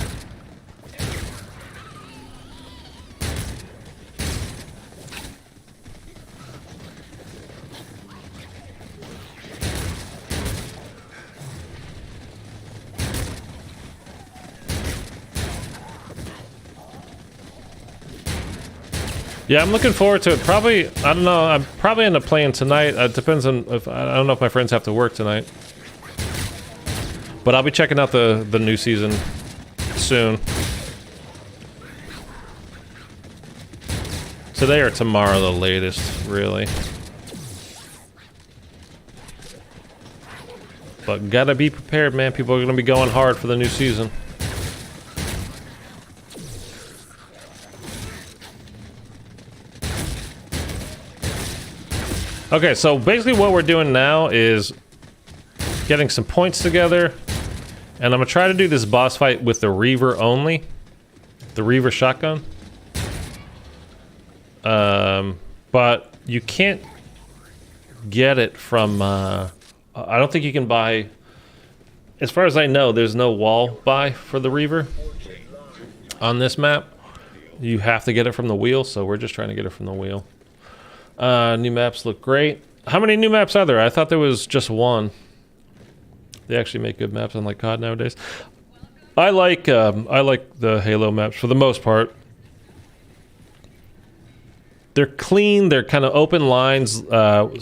Yeah, I'm looking forward to it. Probably, I don't know, I'm probably end up playing tonight. It depends on if, I don't know if my friends have to work tonight. But I'll be checking out the new season soon. Today or tomorrow, the latest, really. But gotta be prepared, man. People are gonna be going hard for the new season. Okay, so basically what we're doing now is getting some points together, and I'm gonna try to do this boss fight with the Reaver only, the Reaver shotgun. But you can't get it from, I don't think you can buy, as far as I know, there's no wall buy for the Reaver on this map. You have to get it from the wheel, so we're just trying to get it from the wheel. New maps look great. How many new maps are there? I thought there was just one. They actually make good maps on like COD nowadays. I like the Halo maps for the most part. They're clean. They're kind of open lines,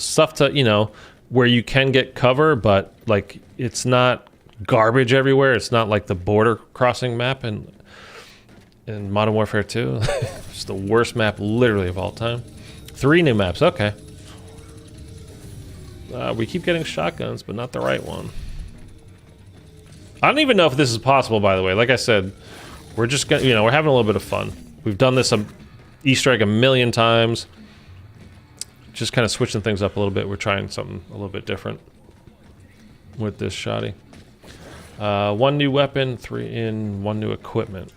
stuff to, you know, where you can get cover, but like it's not garbage everywhere. It's not like the border crossing map in Modern Warfare 2. It's the worst map literally of all time. 3 new maps, okay. We keep getting shotguns, but not the right one. I don't even know if this is possible, by the way. Like I said, we're just gonna, you know, we're having a little bit of fun. We've done this Easter egg a million times. Just kind of switching things up a little bit. We're trying something a little bit different with this shoddy. 1 new weapon, 1 new equipment.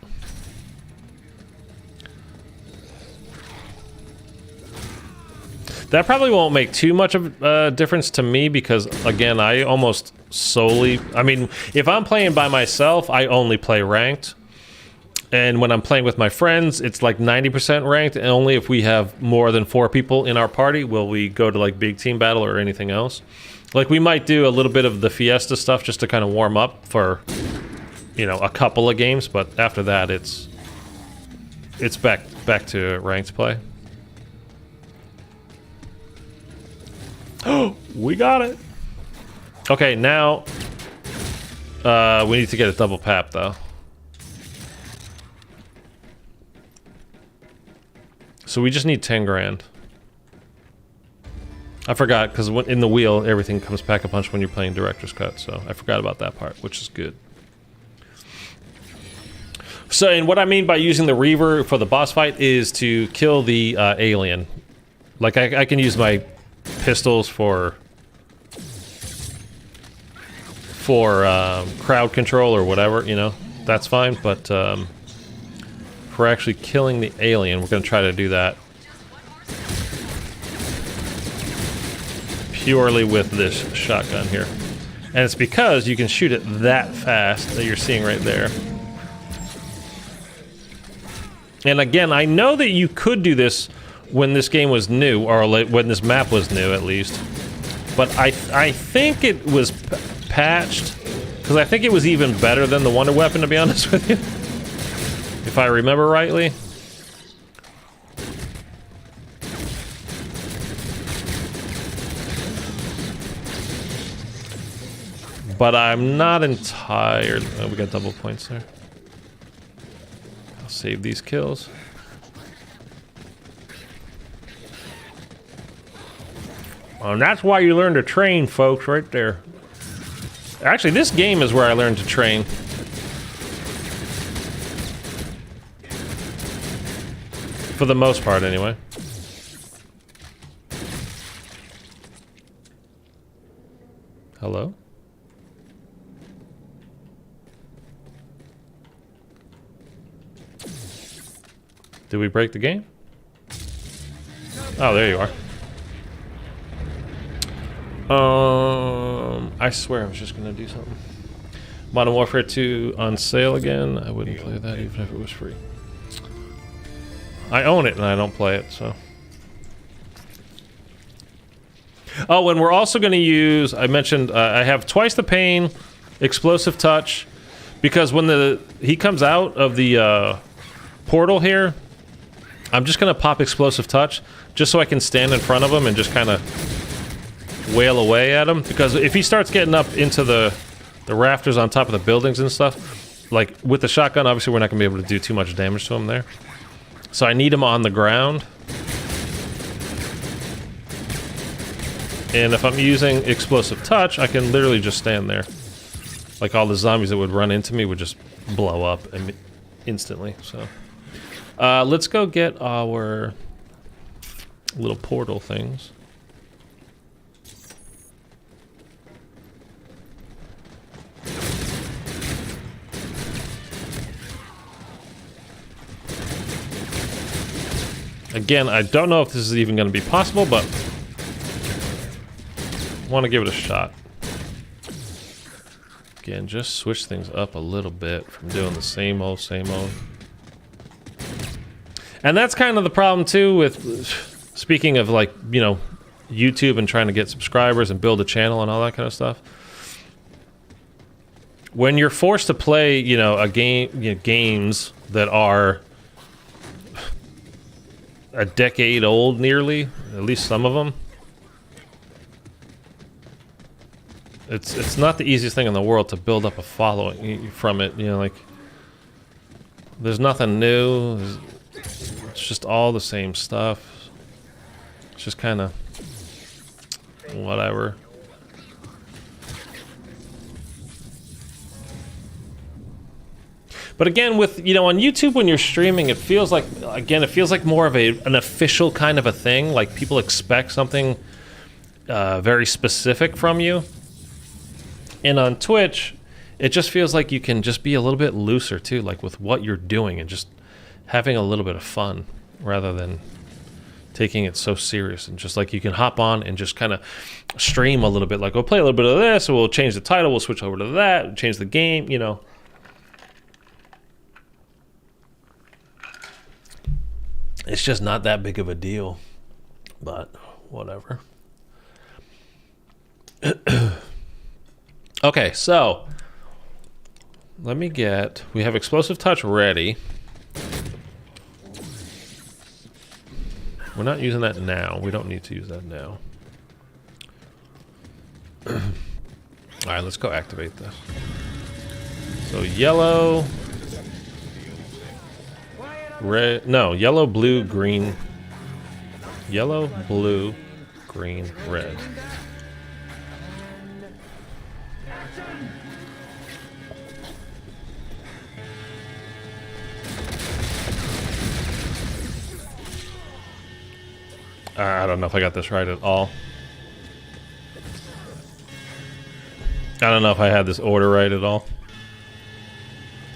That probably won't make too much of a difference to me because, again, I almost solely... I mean, if I'm playing by myself, I only play ranked. And when I'm playing with my friends, it's like 90% ranked. And only if we have more than 4 people in our party will we go to like big team battle or anything else. Like we might do a little bit of the Fiesta stuff just to kind of warm up for, you know, a couple of games. But after that, it's back to ranked play. Oh, we got it. Okay, now we need to get a double pap though. So we just need 10 grand. I forgot because in the wheel everything comes pack a punch when you're playing director's cut, so I forgot about that part, which is good. So, and what I mean by using the Reaver for the boss fight is to kill the alien. Like I can use my pistols for crowd control or whatever, you know, that's fine. But if we're actually killing the alien, we're going to try to do that purely with this shotgun here. And it's because you can shoot it that fast that you're seeing right there. And again, I know that you could do this when this game was new, or when this map was new at least. But I think it was patched, because I think it was even better than the Wonder Weapon, to be honest with you. If I remember rightly. But I'm not entirely... Oh, we got double points there. I'll save these kills. And that's why you learn to train, folks, right there. Actually, this game is where I learned to train. For the most part, anyway. Hello? Did we break the game? Oh, there you are. I swear I was just gonna do something. Modern Warfare 2 on sale again. I wouldn't play that even if it was free. I own it and I don't play it, so. Oh, and we're also gonna use, I mentioned, I have twice the pain, explosive touch, because when he comes out of the portal here, I'm just gonna pop explosive touch, just so I can stand in front of him and just kind of wail away at him, because if he starts getting up into the rafters on top of the buildings and stuff, like with the shotgun, obviously we're not going to be able to do too much damage to him there. So I need him on the ground. And if I'm using explosive touch, I can literally just stand there. Like all the zombies that would run into me would just blow up instantly. So let's go get our little portal things. Again, I don't know if this is even going to be possible, but I want to give it a shot. Again, just switch things up a little bit from doing the same old, same old. And that's kind of the problem too with, speaking of like, you know, YouTube and trying to get subscribers and build a channel and all that kind of stuff. When you're forced to play, you know, a game, you know, games that are a decade old nearly, at least some of them. It's not the easiest thing in the world to build up a following from it, you know, like there's nothing new. It's just all the same stuff. It's just kind of whatever. But again, with, you know, on YouTube when you're streaming, it feels like, again, it feels like more of an official kind of a thing. Like people expect something very specific from you. And on Twitch, it just feels like you can just be a little bit looser too, like with what you're doing and just having a little bit of fun rather than taking it so serious. And just like you can hop on and just kind of stream a little bit, like we'll play a little bit of this, or we'll change the title, we'll switch over to that, change the game, you know. It's just not that big of a deal, but whatever. Okay, so let me get, we have explosive touch ready. We're not using that now. We don't need to use that now. All right, let's go activate this. So yellow, red, no, yellow, blue, green. Yellow, blue, green, red. I don't know if I got this right at all. I don't know if I had this order right at all.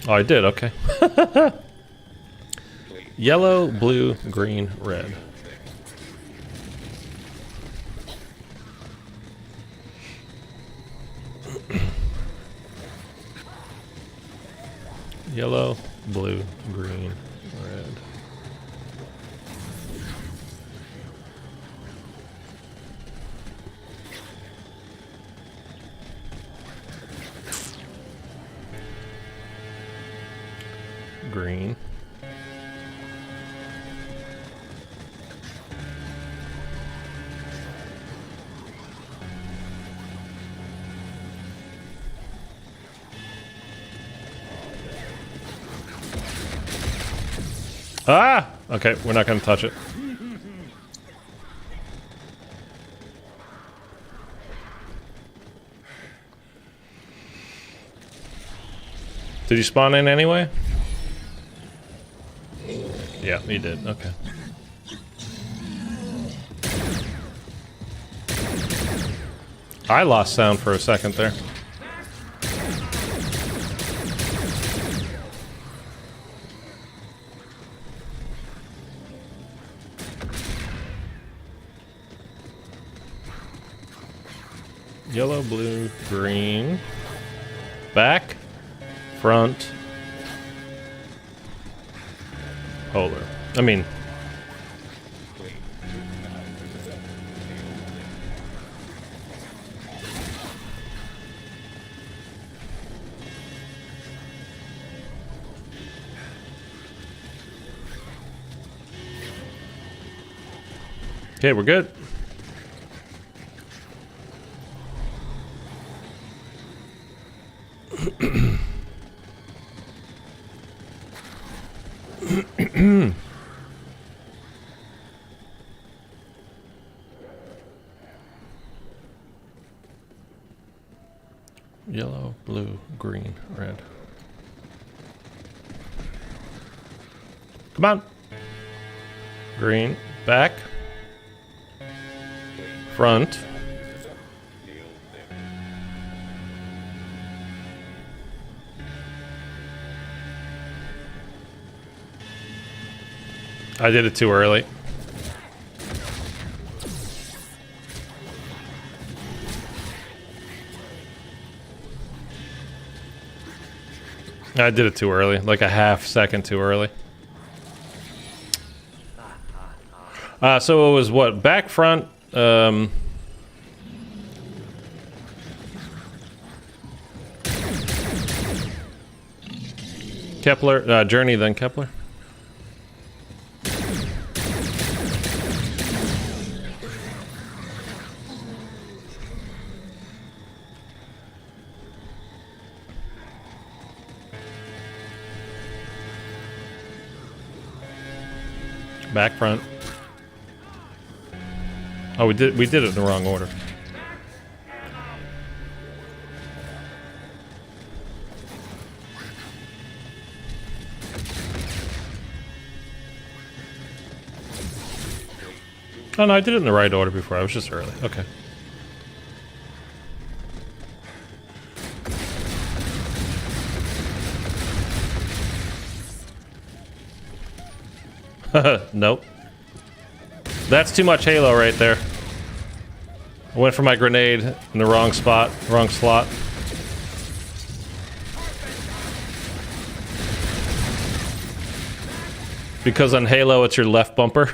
Oh, I did, okay. Yellow, blue, green, red. Yellow, blue, green, red. Green. Ah! Okay, we're not going to touch it. Did you spawn in anyway? Yeah, you did. Okay. I lost sound for a second there. Yellow, blue, green. Back, front, polar. I mean... Okay, we're good. Yellow, blue, green, red. Come on. Green, back. Front. I did it too early. I did it too early, like a half second too early. So it was what? Back, front, Kepler, Journey, then Kepler. Back, front. Oh, we did it in the wrong order. Oh no, I did it in the right order before. I was just early. Okay. Nope. That's too much Halo right there. I went for my grenade in the wrong spot, wrong slot. Because on Halo, it's your left bumper.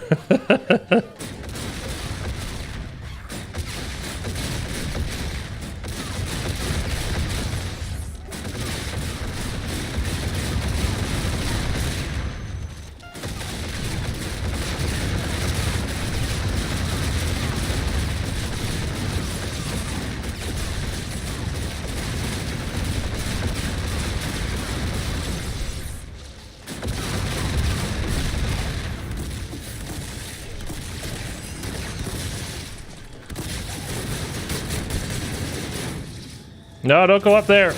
No, don't go up there.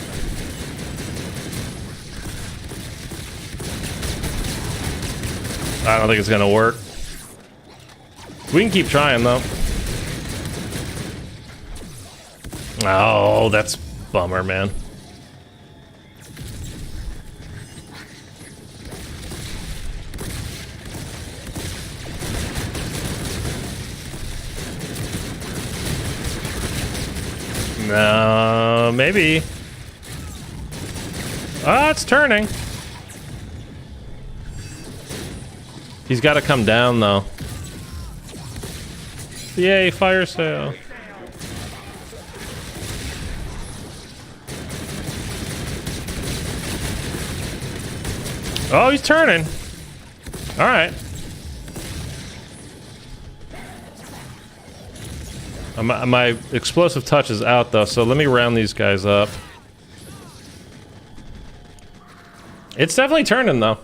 I don't think it's gonna work. We can keep trying though. Oh, that's bummer, man. No, maybe. Ah, it's turning. He's got to come down, though. Yay, fire sale. Oh, he's turning. All right. My explosive touch is out, though, so let me round these guys up. It's definitely turning, though.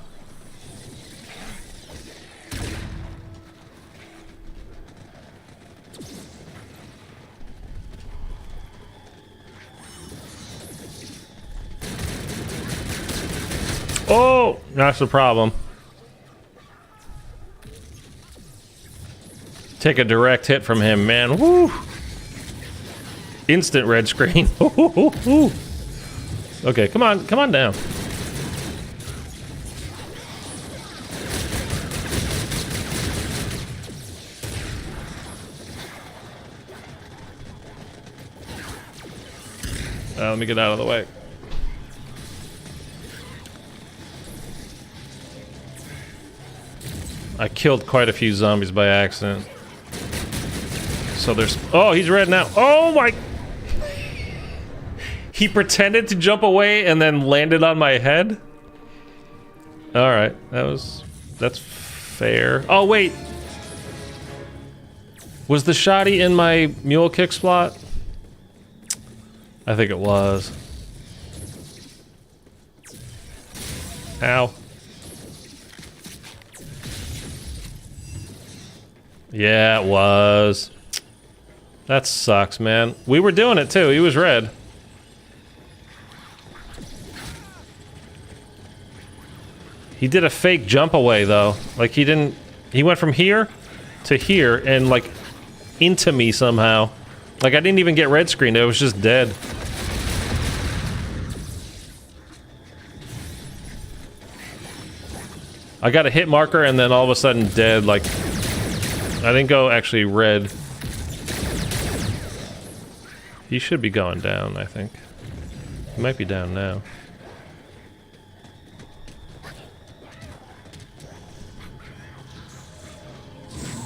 Oh, that's the problem. Take a direct hit from him, man. Woo! Instant red screen. Okay, come on down. Let me get out of the way. I killed quite a few zombies by accident. So there's... Oh, he's red now. Oh my... He pretended to jump away and then landed on my head? Alright, that's fair. Oh, wait. Was the shotty in my mule kick slot? I think it was. Ow. Yeah, it was. That sucks, man. We were doing it too. He was red. He did a fake jump away though. Like he didn't... He went from here to here and like into me somehow. Like I didn't even get red screened. I was just dead. I got a hit marker and then all of a sudden dead. Like I didn't go actually red. He should be going down, I think. He might be down now.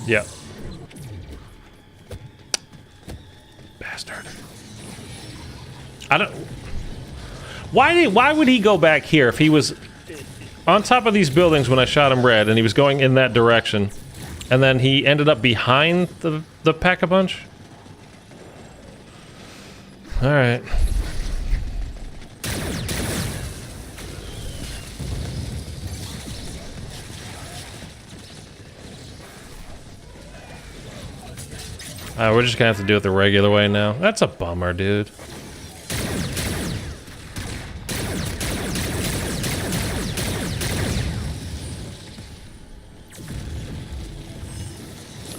Yeah. Bastard. I don't... Why would he go back here if he was on top of these buildings when I shot him red and he was going in that direction? And then he ended up behind the pack-a-punch? Alright. We're just gonna have to do it the regular way now. That's a bummer, dude.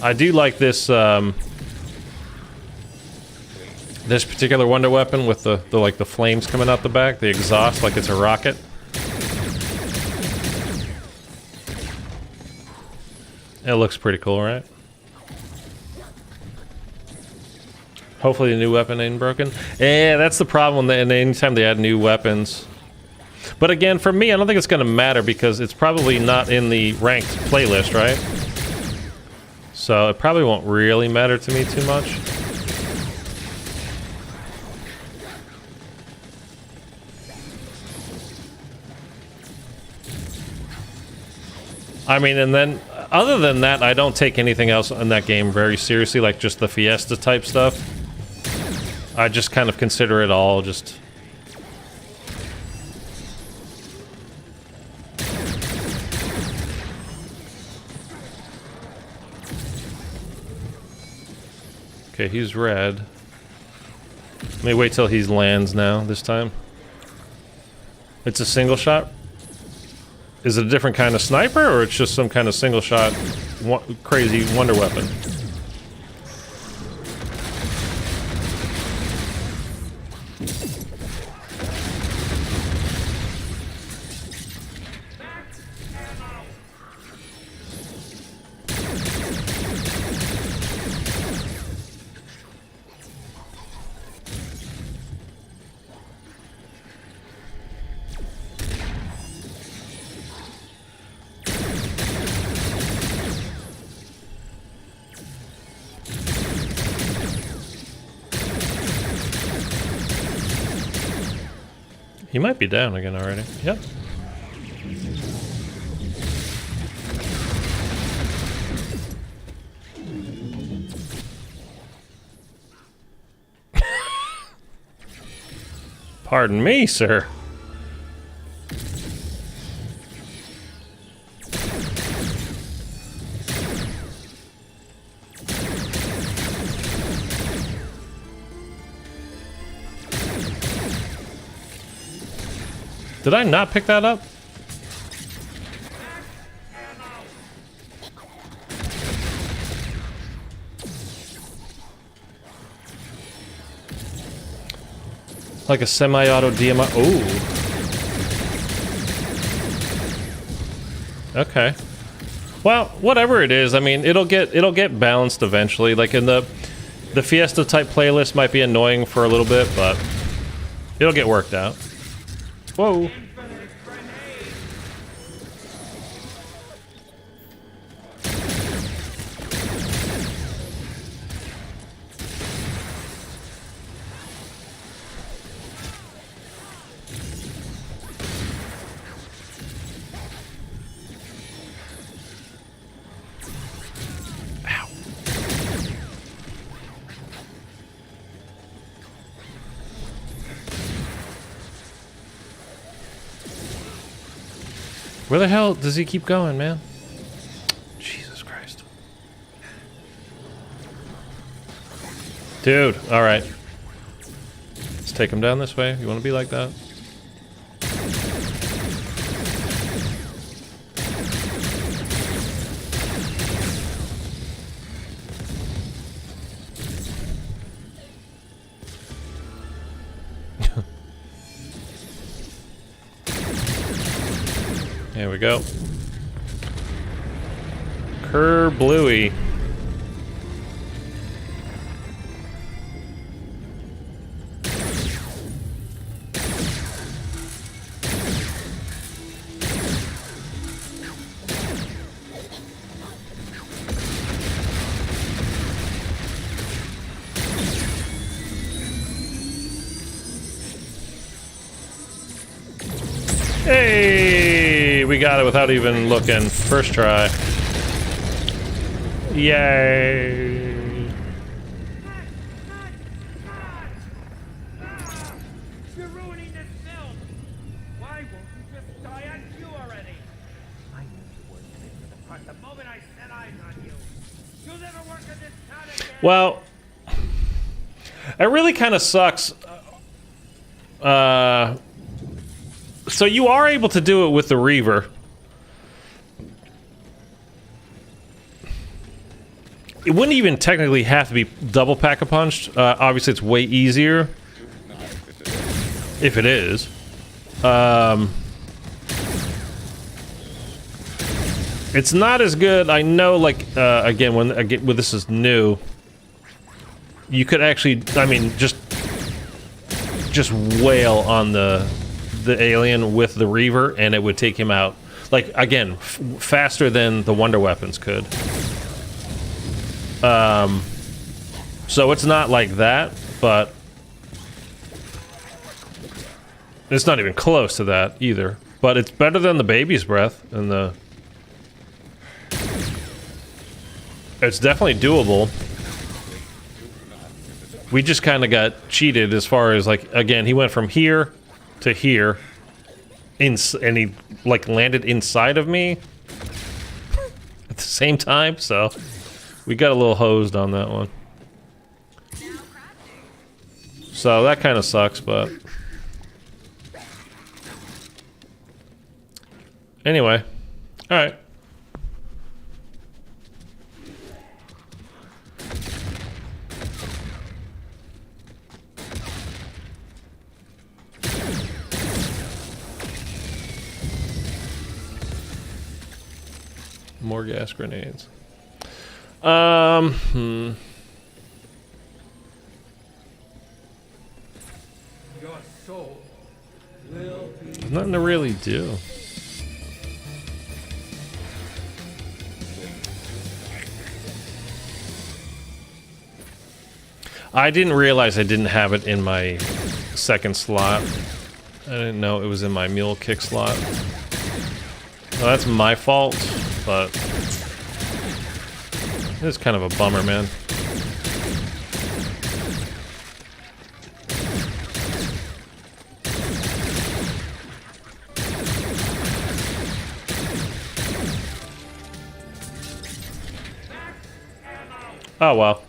I do like this, this particular wonder weapon with the like the flames coming out the back, the exhaust like it's a rocket. It looks pretty cool, right? Hopefully the new weapon ain't broken. Yeah, that's the problem, and anytime they add new weapons. But again, for me, I don't think it's gonna matter because it's probably not in the ranked playlist, right? So it probably won't really matter to me too much. I mean, and then, other than that, I don't take anything else in that game very seriously, like just the Fiesta type stuff. I just kind of consider it all just... Okay, he's red. Let me wait till he lands now, this time. It's a single shot? Is it a different kind of sniper, or it's just some kind of single shot crazy wonder weapon? He might be down again already. Yep. Pardon me, sir. Did I not pick that up? Like a semi-auto DMI. Ooh. Okay. Well, whatever it is, I mean, it'll get balanced eventually. Like in the Fiesta type playlist might be annoying for a little bit, but it'll get worked out. Whoa. Where the hell does he keep going, man? Jesus Christ. Dude, alright. Let's take him down this way. You want to be like that? There we go. Bluey. Hey, we got it without even looking. First try. Yay. You're ruining this film. Why won't you just die on cue already? I knew you weren't fit for the part the moment I set eyes on you. You'll never work in this town again. Well, it really kind of sucks. So you are able to do it with the Reaver. It wouldn't even technically have to be double pack-a-punched. Obviously, it's way easier. If it is. It's not as good. I know, like, again, when this is new, you could actually, I mean, just wail on the alien with the Reaver, and it would take him out. Like, again, faster than the Wonder Weapons could. So it's not like that, but it's not even close to that either. But it's better than the baby's breath and the... It's definitely doable. We just kind of got cheated as far as, like, again, he went from here to here, and he, like, landed inside of me at the same time, so we got a little hosed on that one. So that kind of sucks, but anyway, all right. More gas grenades. Your soul will be... Nothing to really do. I didn't realize I didn't have it in my second slot. I didn't know it was in my mule kick slot. Well, that's my fault, but it's kind of a bummer, man. Oh, well.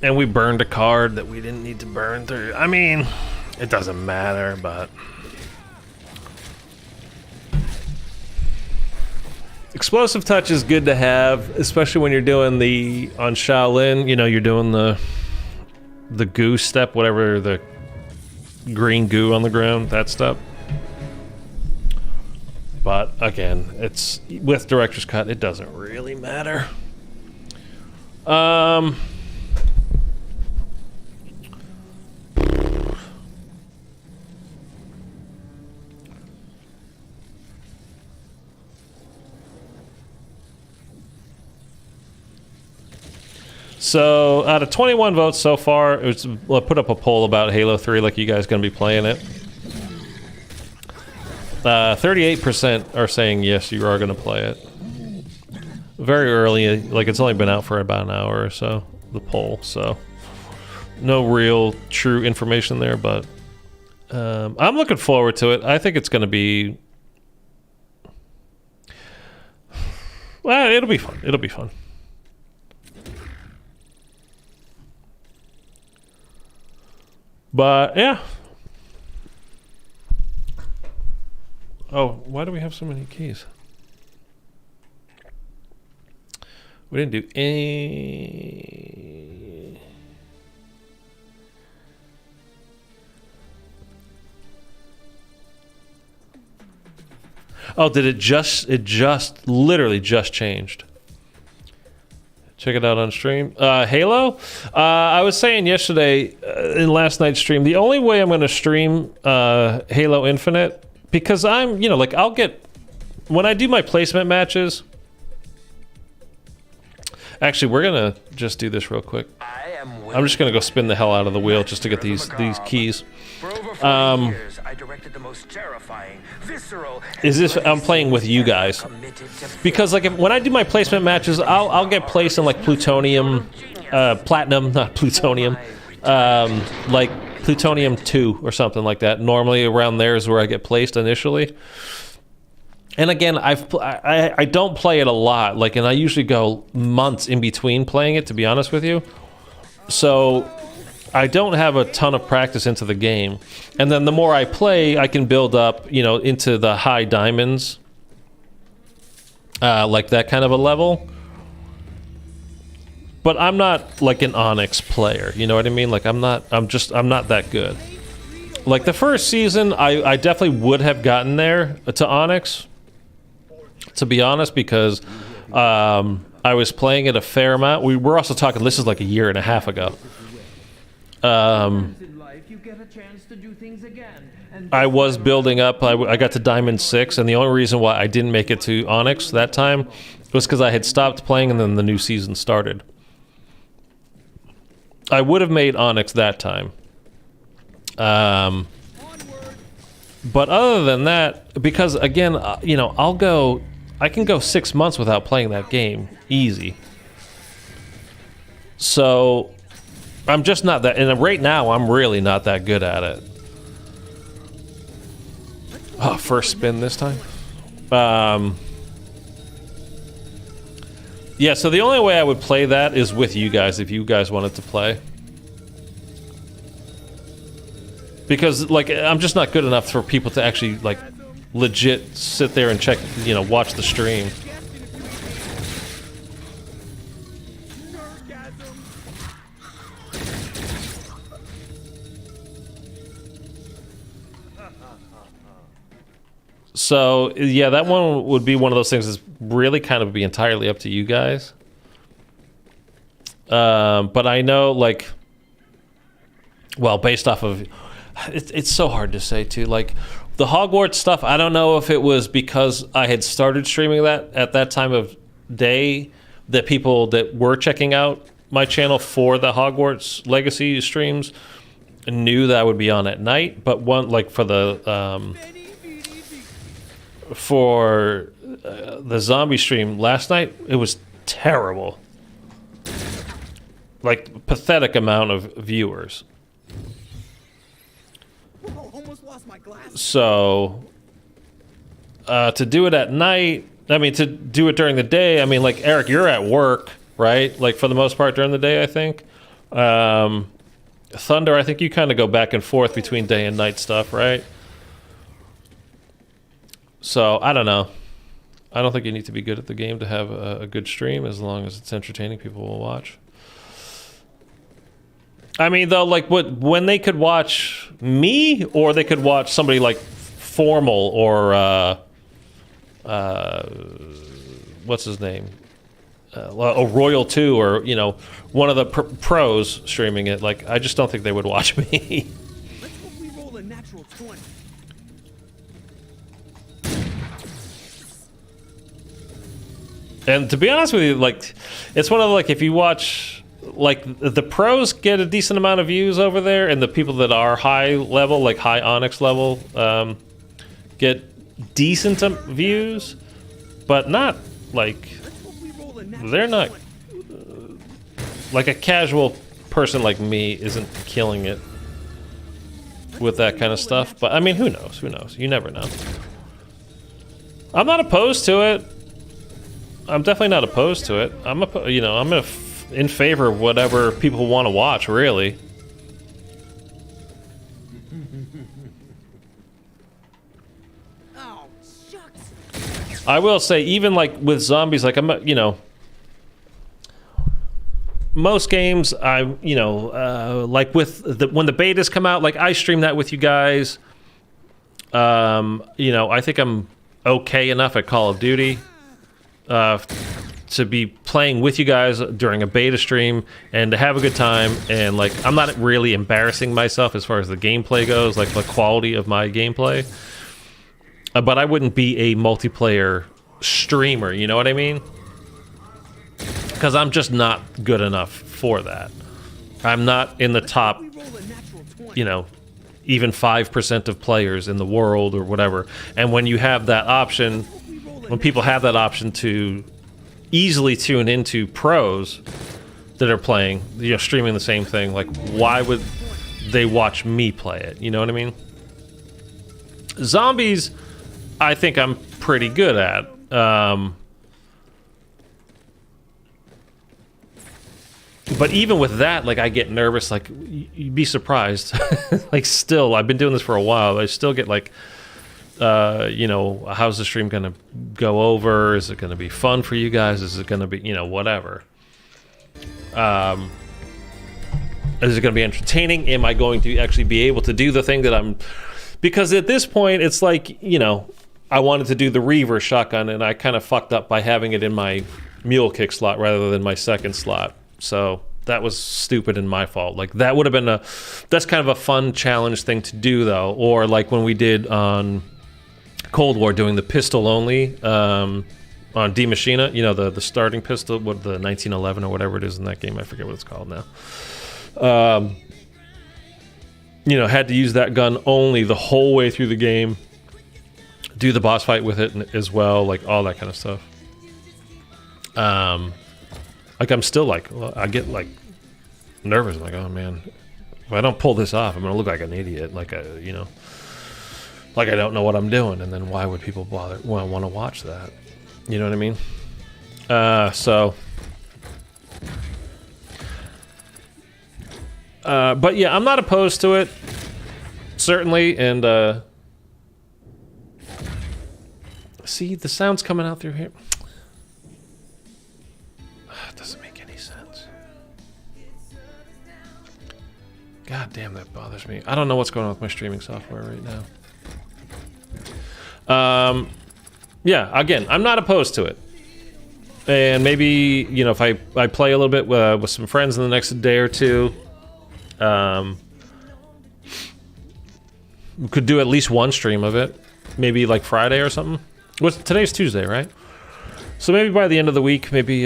And we burned a card that we didn't need to burn through. I mean, it doesn't matter, but... Explosive touch is good to have, especially when you're doing the on Shaolin. You know, you're doing the goo step, whatever, the green goo on the ground, that step. But again, it's with director's cut, it doesn't really matter. So, out of 21 votes so far, I'll put up a poll about Halo 3, like you guys going to be playing it. 38% are saying yes, you are going to play it. Very early, like it's only been out for about an hour or so, the poll, so no real true information there, but I'm looking forward to it. I think it's going to be... Well, it'll be fun. It'll be fun. But, yeah. Oh, why do we have so many keys? We didn't do any... Oh, did it just literally just changed. Check it out on stream. Halo? I was saying yesterday in last night's stream, the only way I'm going to stream Halo Infinite, because I'm, like I'll get, when I do my placement matches, actually we're going to just do this real quick. I'm just going to go spin the hell out of the wheel just to get these keys. For over 40 years, I directed the most terrifying, visceral, I'm playing with you guys. Because like when I do my placement matches, I'll get placed in like plutonium, platinum, not plutonium, like plutonium 2 or something like that. Normally around there is where I get placed initially. And again, I don't play it a lot, like, and I usually go months in between playing it, to be honest with you. So I don't have a ton of practice into the game. And then the more I play, I can build up, into the high diamonds, like that kind of a level. But I'm not like an Onyx player, you know what I mean? Like I'm not that good. Like the first season, I definitely would have gotten there to Onyx, to be honest, because I was playing it a fair amount. We were also talking, this is like a year and a half ago. I was building up. I got to Diamond 6, and the only reason why I didn't make it to Onyx that time was because I had stopped playing and then the new season started. I would have made Onyx that time. But other than that, because again, I can go 6 months without playing that game. Easy. So I'm just not that, and right now I'm really not that good at it. Oh, first spin this time. Yeah, so the only way I would play that is with you guys, if you guys wanted to play. Because, like, I'm just not good enough for people to actually, like, legit sit there and check, watch the stream. So, yeah, that one would be one of those things that's really kind of be entirely up to you guys. But I know, like, well, based off of... It's so hard to say, too. Like, the Hogwarts stuff, I don't know if it was because I had started streaming that at that time of day, that people that were checking out my channel for the Hogwarts Legacy streams knew that I would be on at night. But one, like, for the... the zombie stream last night, it was terrible. Like, pathetic amount of viewers. Almost lost my glasses. So, to do it at night, to do it during the day, like, Eric, you're at work, right? Like, for the most part during the day, I think. Thunder, I think you kind of go back and forth between day and night stuff, right? So, I don't know. I don't think you need to be good at the game to have a good stream, as long as it's entertaining. People will watch. I mean, though, like when they could watch me, or they could watch somebody like Formal or what's his name, a Royal 2, or one of the pros streaming it. Like, I just don't think they would watch me. Let's hope we roll a natural 20. And to be honest with you, like, it's one of the, like, if you watch, like, the pros get a decent amount of views over there, and the people that are high level, like high Onyx level, get decent views, but not like, Let's hope we roll a natural they're not 20. like a casual person like me isn't killing it with that kind of stuff. But I mean, who knows? Who knows? You never know. I'm not opposed to it. I'm definitely not opposed to it. I'm in favor of whatever people want to watch, really. Oh, shucks. I will say, even like with zombies, like most games, like with when the betas come out, like I stream that with you guys. I think I'm okay enough at Call of Duty to be playing with you guys during a beta stream and to have a good time, and like I'm not really embarrassing myself as far as the gameplay goes, like the quality of my gameplay. But I wouldn't be a multiplayer streamer, you know what I mean? Because I'm just not good enough for that. I'm not in the top, We roll a natural 20. even 5% of players in the world or whatever. And when you have that option, when people have that option to easily tune into pros that are playing, streaming the same thing, like, why would they watch me play it? You know what I mean? Zombies, I think I'm pretty good at. But even with that, like, I get nervous. Like, you'd be surprised. Like, still, I've been doing this for a while. I still get like, how's the stream gonna go over? Is it gonna be fun for you guys? Is it gonna be, whatever? Is it gonna be entertaining? Am I going to actually be able to do the thing that I'm? Because at this point, it's like, I wanted to do the reverse shotgun, and I kind of fucked up by having it in my mule kick slot rather than my second slot. So that was stupid and my fault. Like, that would have been that's kind of a fun challenge thing to do, though. Or like when we did on Cold War, doing the pistol only on D Machina, the starting pistol, what, the 1911 or whatever it is in that game. I forget what it's called now. Had to use that gun only the whole way through the game. Do the boss fight with it as well, like all that kind of stuff. Like, I'm still like, I get like nervous. I'm like, oh man, if I don't pull this off, I'm gonna look like an idiot. Like, like I don't know what I'm doing. And then why would people want to watch that? You know what I mean? But yeah, I'm not opposed to it, certainly. And see, the sound's coming out through here. It doesn't make any sense. God damn, that bothers me. I don't know what's going on with my streaming software right now. Yeah, again, I'm not opposed to it. And maybe, if I play a little bit with some friends in the next day or two, we could do at least one stream of it. Maybe like Friday or something. Today's Tuesday, right? So maybe by the end of the week, maybe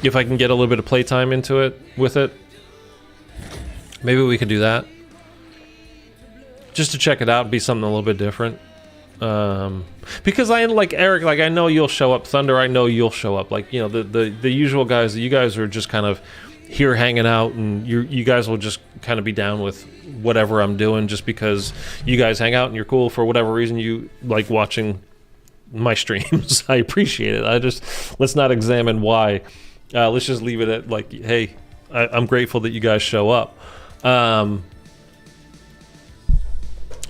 if I can get a little bit of playtime into it with it, maybe we could do that. Just to check it out, be something a little bit different. Because I like Eric, like I know you'll show up. Thunder, I know you'll show up. Like, the usual guys. You guys are just kind of here hanging out, and you guys will just kind of be down with whatever I'm doing, just because you guys hang out and you're cool for whatever reason. You like watching my streams. I appreciate it. Let's not examine why. Let's just leave it at like, hey, I'm grateful that you guys show up.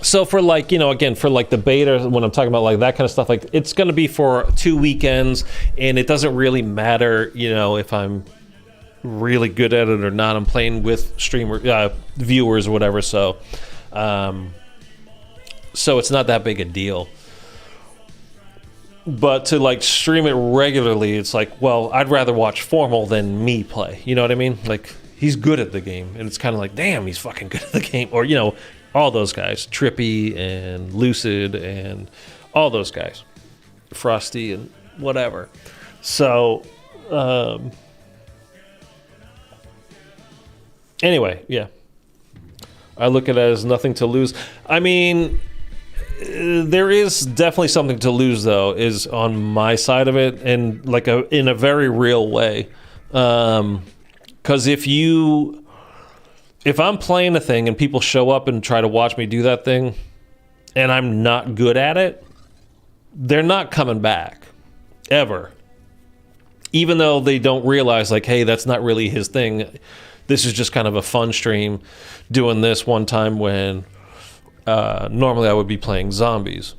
So for like, you know, again, for like the beta, when I'm talking about like that kind of stuff, like it's going to be for 2 weekends, and it doesn't really matter, you know, if I'm really good at it or not. I'm playing with viewers or whatever. So it's not that big a deal. But to like stream it regularly, it's like, well, I'd rather watch Formal than me play. You know what I mean? Like, he's good at the game, and it's kind of like, damn, he's fucking good at the game. Or, you know, all those guys, Trippy and Lucid and all those guys, Frosty and whatever. So, anyway, yeah. I look at it as nothing to lose. I mean, there is definitely something to lose, though, is on my side of it, and like in a very real way. Because if I'm playing a thing and people show up and try to watch me do that thing, and I'm not good at it, they're not coming back ever. Even though they don't realize, like, hey, that's not really his thing. This is just kind of a fun stream doing this one time when normally I would be playing zombies.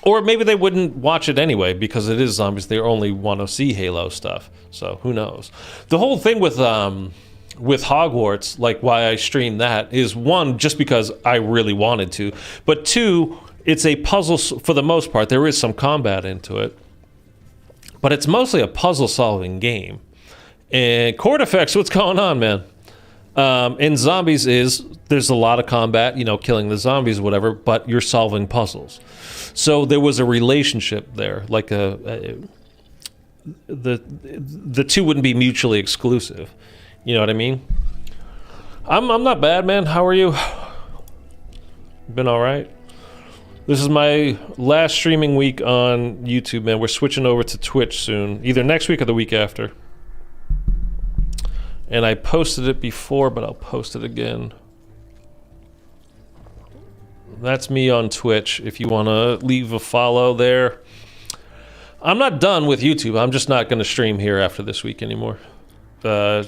Or maybe they wouldn't watch it anyway because it is zombies. They only want to see Halo stuff. So who knows? The whole thing with Hogwarts, like why I streamed that, is one, just because I really wanted to. But two, it's a puzzle for the most part. There is some combat into it. But it's mostly a puzzle-solving game. And Chord Effects, what's going on, man? In Zombies there's a lot of combat, you know, killing the zombies or whatever, but you're solving puzzles. So there was a relationship there, like the two wouldn't be mutually exclusive. You know what I mean? I'm not bad, man. How are you? Been all right? This is my last streaming week on YouTube, man. We're switching over to Twitch soon, either next week or the week after. And I posted it before, but I'll post it again. That's me on Twitch, if you want to leave a follow there. I'm not done with YouTube. I'm just not going to stream here after this week anymore. I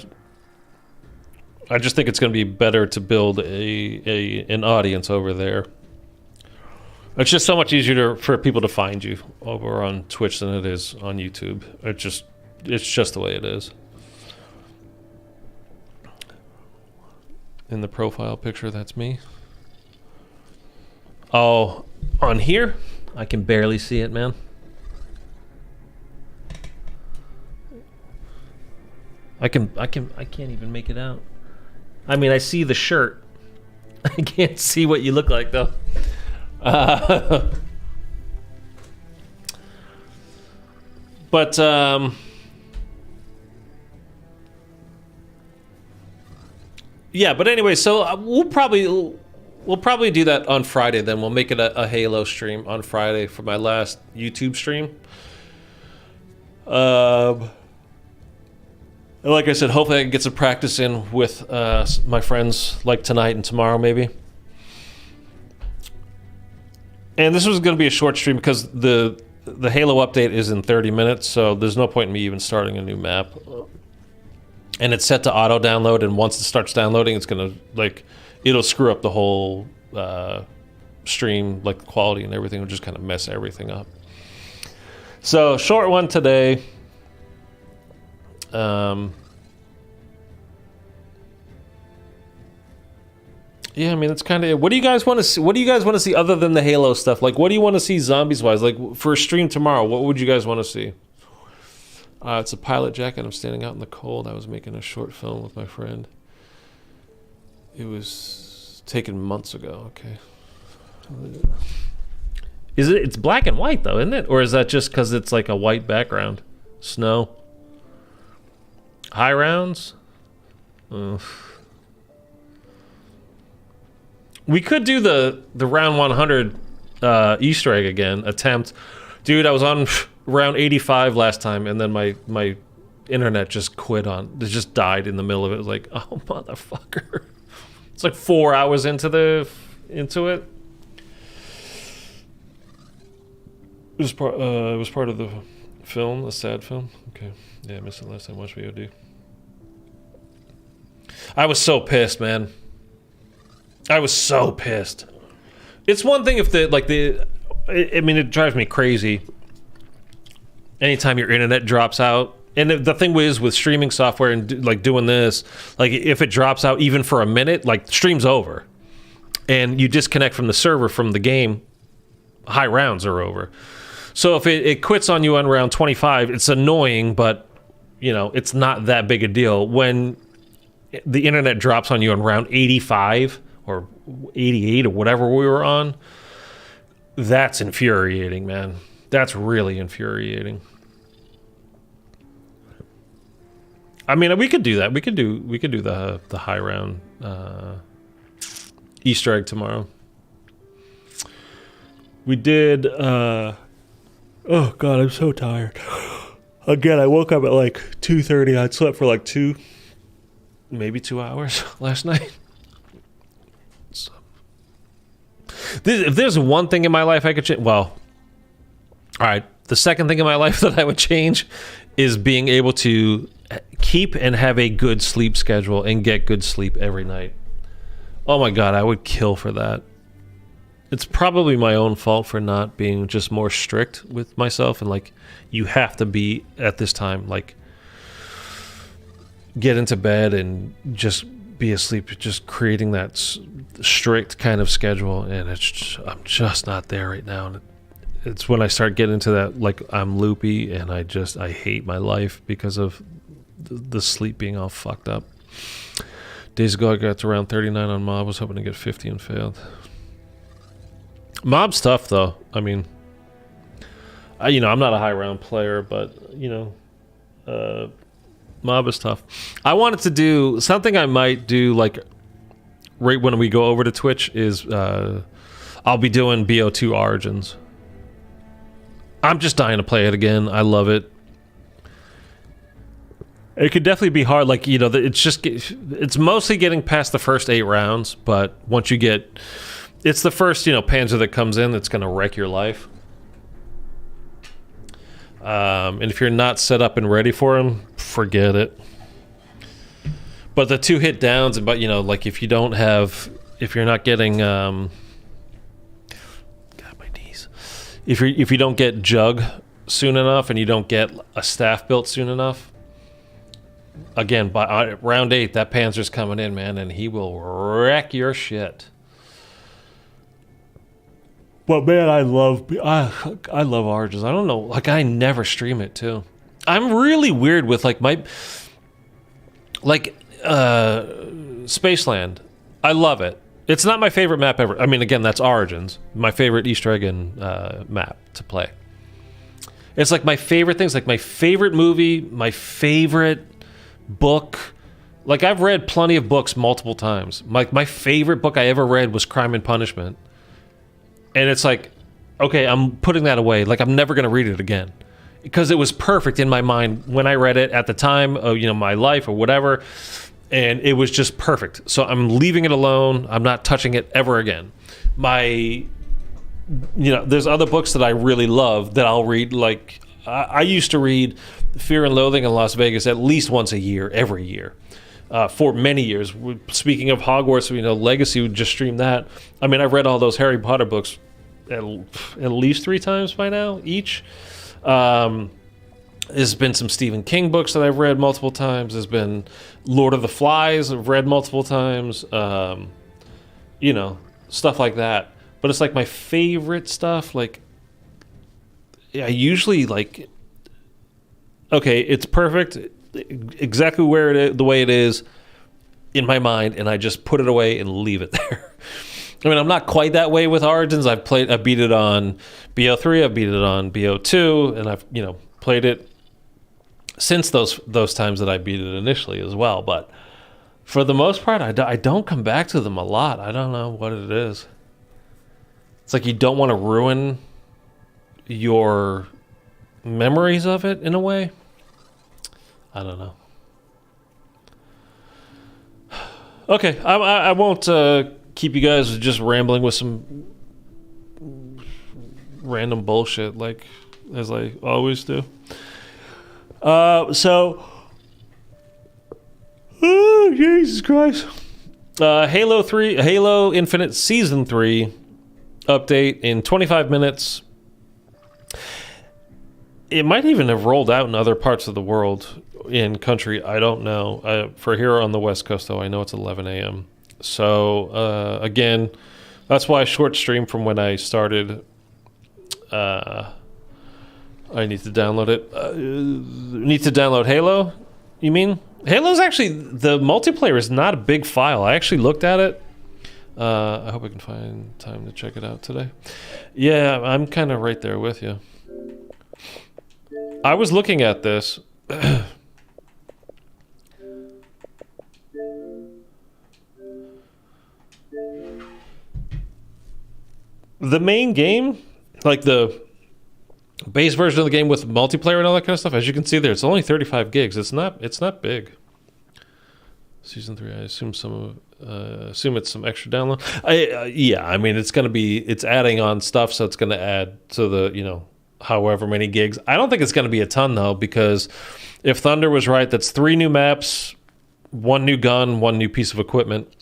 just think it's going to be better to build an audience over there. It's just so much easier for people to find you over on Twitch than it is on YouTube. It's just the way it is. In the profile picture, that's me. Oh, on here, I can barely see it, man. I can't even make it out. I mean, I see the shirt. I can't see what you look like, though. But yeah, but anyway, so we'll probably do that on Friday. Then we'll make it a Halo stream on Friday for my last YouTube stream. And like I said, hopefully I can get some practice in with my friends, like tonight and tomorrow, maybe. And this was going to be a short stream because the Halo update is in 30 minutes, so there's no point in me even starting a new map. And it's set to auto download, and once it starts downloading, it's gonna it'll screw up the whole stream, like the quality and everything. It'll just kind of mess everything up. So short one today. Yeah, I mean, it's kind of. What do you guys want to see? What do you guys want to see other than the Halo stuff? Like, what do you want to see zombies wise? Like for a stream tomorrow, what would you guys want to see? It's a pilot jacket. I'm standing out in the cold. I was making a short film with my friend. It was taken months ago. Okay. Is it? It's black and white though, isn't it? Or is that just because it's like a white background? Snow. High rounds. We could do the round 100 Easter egg again. Attempt. Dude, I was on round 85 last time, and then my internet just quit on. It just died in the middle of it. It was like, oh motherfucker! It's like 4 hours into it. It was part of the film, a sad film. Okay, yeah, I missed it last time I watched VOD. I was so pissed, man. I was so pissed. It's one thing if I mean, it drives me crazy anytime your internet drops out. And the thing is with streaming software and like doing this, like if it drops out even for a minute, like stream's over. And you disconnect from the server from the game, high rounds are over. So if it quits on you on round 25, it's annoying, but you know, it's not that big a deal. When the internet drops on you on round 85 or 88 or whatever we were on, that's infuriating, man. That's really infuriating. I mean, we could do that. We could do the high round Easter egg tomorrow. We did. Oh God, I'm so tired. Again, I woke up at like 2:30. I'd slept for like maybe 2 hours last night. So, if there's one thing in my life I could change, well, all right. The second thing in my life that I would change is being able to keep and have a good sleep schedule and get good sleep every night. Oh my God, I would kill for that. It's probably my own fault for not being just more strict with myself and like, you have to be at this time, like get into bed and just be asleep, just creating that strict kind of schedule. And I'm just not there right now. And it's when I start getting into that, like I'm loopy and I hate my life because of the sleep being all fucked up. Days ago I got to around 39 on Mob, was hoping to get 50 and failed. Mob's tough though. I mean, I'm not a high round player, but Mob is tough. I wanted to do something I might do like right when we go over to Twitch is I'll be doing BO2 Origins. I'm just dying to play it again. I love it. It could definitely be hard. Like, it's mostly getting past the first 8 rounds, but once you get, it's the first, Panzer that comes in that's going to wreck your life. And if you're not set up and ready for him, forget it. But the 2 hit downs, but like if you're not getting, God, my knees. If you don't get Jug soon enough and you don't get a staff built soon enough, again, by round 8, that Panzer's coming in, man, and he will wreck your shit. But man, I love Origins. I don't know, like I never stream it too. I'm really weird with like Spaceland. I love it. It's not my favorite map ever. I mean, again, that's Origins. My favorite Easter egg and map to play. It's like my favorite things, like my favorite movie, my favorite book. Like I've read plenty of books multiple times. My favorite book I ever read was Crime and Punishment. And it's like, okay, I'm putting that away. Like I'm never going to read it again. Because it was perfect in my mind when I read it at the time of, my life or whatever. And it was just perfect. So I'm leaving it alone. I'm not touching it ever again. There's other books that I really love that I'll read. Like I used to read Fear and Loathing in Las Vegas at least once a year, every year, for many years. Speaking of Hogwarts, Legacy would just stream that. I mean, I've read all those Harry Potter books at least 3 times by now each. There's been some Stephen King books that I've read multiple times. There's been Lord of the Flies I've read multiple times. Stuff like that. But it's like my favorite stuff. Like, I usually like, okay, it's perfect, exactly where it is, the way it is in my mind, and I just put it away and leave it there. I mean, I'm not quite that way with Origins. I beat it on BO3, I beat it on BO2, and I've played it since those times that I beat it initially as well. But for the most part, I don't come back to them a lot. I don't know what it is. It's like you don't want to ruin your memories of it in a way. I don't know. Okay, I won't keep you guys just rambling with some random bullshit like as I always do. Oh, Jesus Christ. Halo Infinite Season 3 update in 25 minutes. It might even have rolled out in other parts of the world, in country. I don't know. For here on the West Coast, though, I know it's 11 a.m. So, again, that's why I short stream from when I started. I need to download it. Need to download Halo, you mean? Halo's actually, the multiplayer is not a big file. I actually looked at it. I hope I can find time to check it out today. Yeah, I'm kind of right there with you. I was looking at this. The main game, like the base version of the game with multiplayer and all that kind of stuff, as you can see there, it's only 35 gigs. It's not big. Season 3, I assume assume it's some extra download. Yeah, I mean, it's adding on stuff, so it's going to add to the, however many gigs. I don't think it's going to be a ton, though, because if Thunder was right, that's 3 new maps, 1 new gun, 1 new piece of equipment.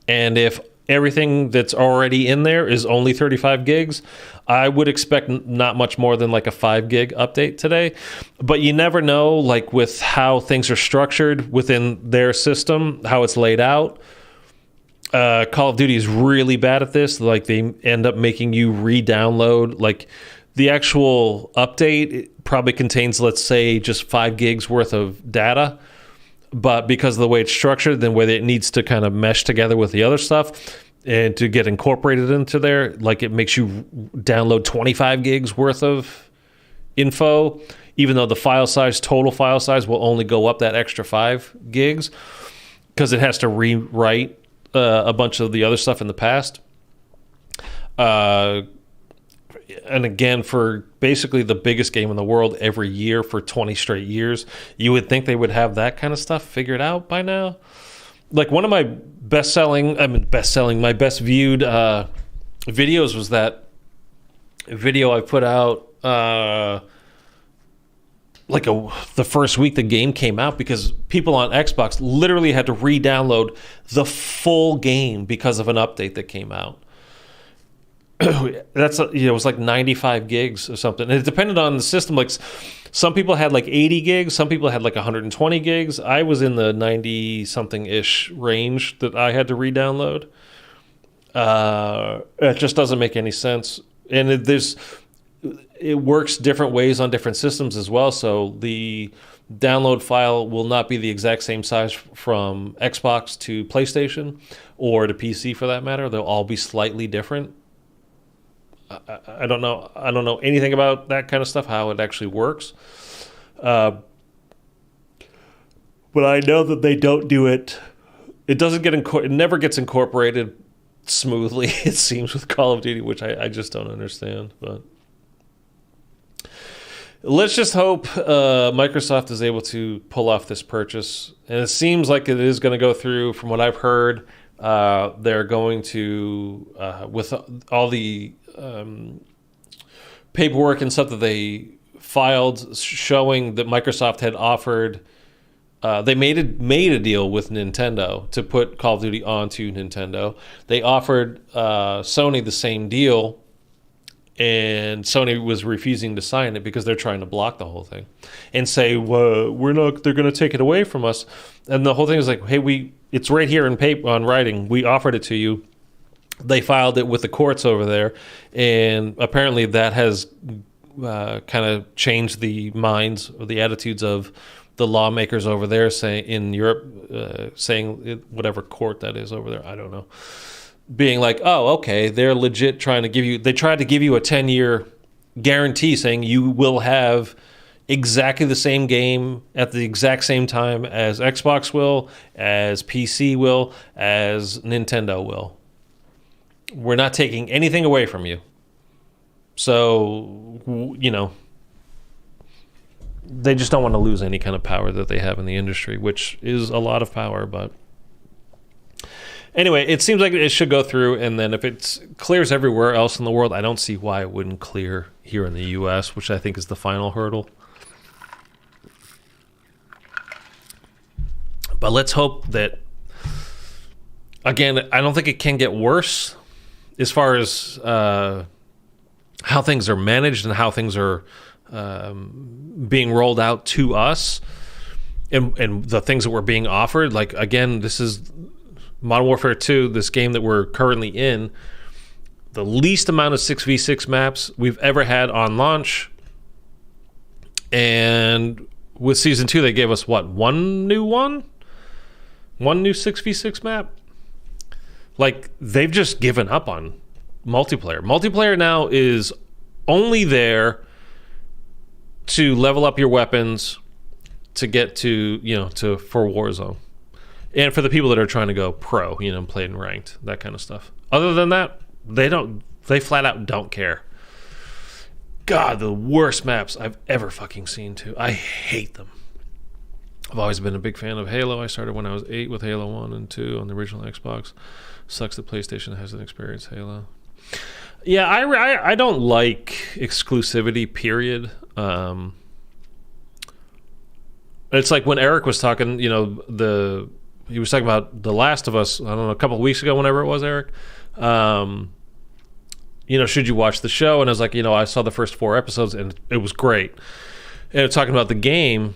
And if everything that's already in there is only 35 gigs, I would expect not much more than like a 5 gig update today. But you never know, like with how things are structured within their system, how it's laid out. Call of Duty is really bad at this. Like they end up making you re-download. Like the actual update probably contains, let's say, just 5 gigs worth of data. But because of the way it's structured, then where it needs to kind of mesh together with the other stuff and to get incorporated into there, like it makes you download 25 gigs worth of info, even though the total file size will only go up that extra 5 gigs because it has to rewrite a bunch of the other stuff in the past. And again, for basically the biggest game in the world every year for 20 straight years, you would think they would have that kind of stuff figured out by now. Like one of my my best viewed videos was that video I put out the first week the game came out, because people on Xbox literally had to re-download the full game because of an update that came out. That's it was like 95 gigs or something, and it depended on the system. Like some people had like 80 gigs, some people had like 120 gigs. I was in the 90 something ish range that I had to re-download. It just doesn't make any sense, and it works different ways on different systems as well. So the download file will not be the exact same size from Xbox to PlayStation or to PC for that matter. They'll all be slightly different. I don't know. I don't know anything about that kind of stuff, how it actually works. But I know that they don't do it. It doesn't it never gets incorporated smoothly, it seems, with Call of Duty, which I just don't understand. But let's just hope Microsoft is able to pull off this purchase. And it seems like it is going to go through, from what I've heard. They're going to, with all the paperwork and stuff that they filed showing that Microsoft had offered, they made a deal with Nintendo to put Call of Duty onto Nintendo. They offered Sony the same deal, and Sony was refusing to sign it because they're trying to block the whole thing and say, well, they're going to take it away from us. And the whole thing is like, hey, it's right here in paper, on writing. We offered it to you. They filed it with the courts over there, and apparently that has kind of changed the minds or the attitudes of the lawmakers over there, in Europe, saying whatever court that is over there, I don't know, being like, oh, okay, they're legit trying to give you. They tried to give you a 10-year guarantee, saying you will have exactly the same game at the exact same time as Xbox will, as PC will, as Nintendo will. We're not taking anything away from you. So, they just don't want to lose any kind of power that they have in the industry, which is a lot of power. But anyway, it seems like it should go through, and then if it clears everywhere else in the world, I don't see why it wouldn't clear here in the U.S., which I think is the final hurdle. But let's hope that, again, I don't think it can get worse. as far as how things are managed and how things are being rolled out to us, and the things that were being offered. Like, again, this is Modern Warfare 2, this game that we're currently in, the least amount of 6v6 maps we've ever had on launch. And with Season 2, they gave us, what, one new 6v6 map? Like, they've just given up on multiplayer. Multiplayer now is only there to level up your weapons, to get to, for Warzone. And for the people that are trying to go pro, playing ranked, that kind of stuff. Other than that, they flat out don't care. God, the worst maps I've ever fucking seen too. I hate them. I've always been a big fan of Halo. I started when I was 8 with Halo 1 and 2 on the original Xbox. Sucks that PlayStation hasn't experienced Halo. Yeah, I don't like exclusivity, period. It's like when Eric was talking, he was talking about The Last of Us, I don't know, a couple of weeks ago, whenever it was, Eric. Should you watch the show? And I was like, I saw the first 4 episodes and it was great. And talking about the game,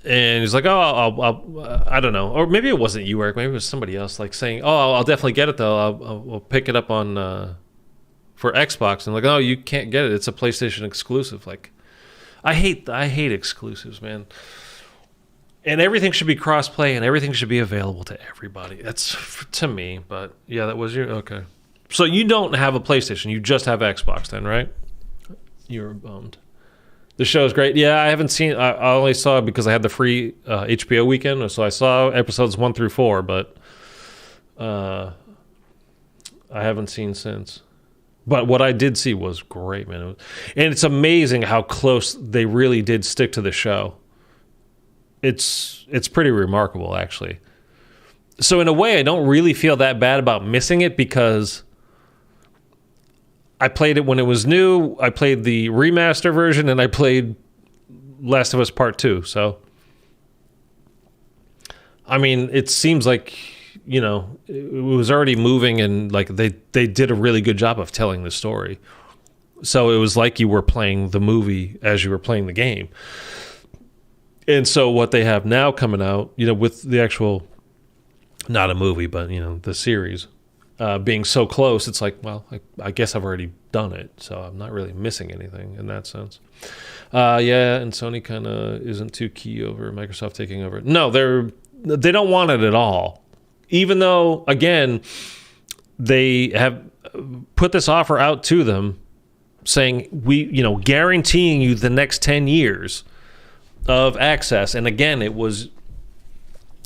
and he's like, oh, I don't know. Or maybe it wasn't you, Eric. Maybe it was somebody else, like saying, oh, I'll definitely get it, though. I'll pick it up on for Xbox. And like, oh, you can't get it. It's a PlayStation exclusive. Like, I hate exclusives, man. And everything should be cross-play and everything should be available to everybody. That's to me. But yeah, that was your... Okay. So you don't have a PlayStation. You just have Xbox then, right? You're bummed. The show is great. Yeah, I haven't seen... I only saw it because I had the free HBO weekend. So I saw episodes 1 through 4, but I haven't seen since. But what I did see was great, man. And it's amazing how close they really did stick to the show. It's pretty remarkable, actually. So in a way, I don't really feel that bad about missing it because I played it when it was new. I played the remaster version, and I played Last of Us Part 2. So, I mean, it seems like, it was already moving, and like they did a really good job of telling the story. So it was like you were playing the movie as you were playing the game. And so what they have now coming out, with the actual, not a movie, but, the series being so close, it's like, well, I guess I've already done it. So I'm not really missing anything in that sense. Yeah, and Sony kind of isn't too key over Microsoft taking over. No, they don't want it at all. Even though, again, they have put this offer out to them saying, guaranteeing you the next 10 years of access. And again, it was,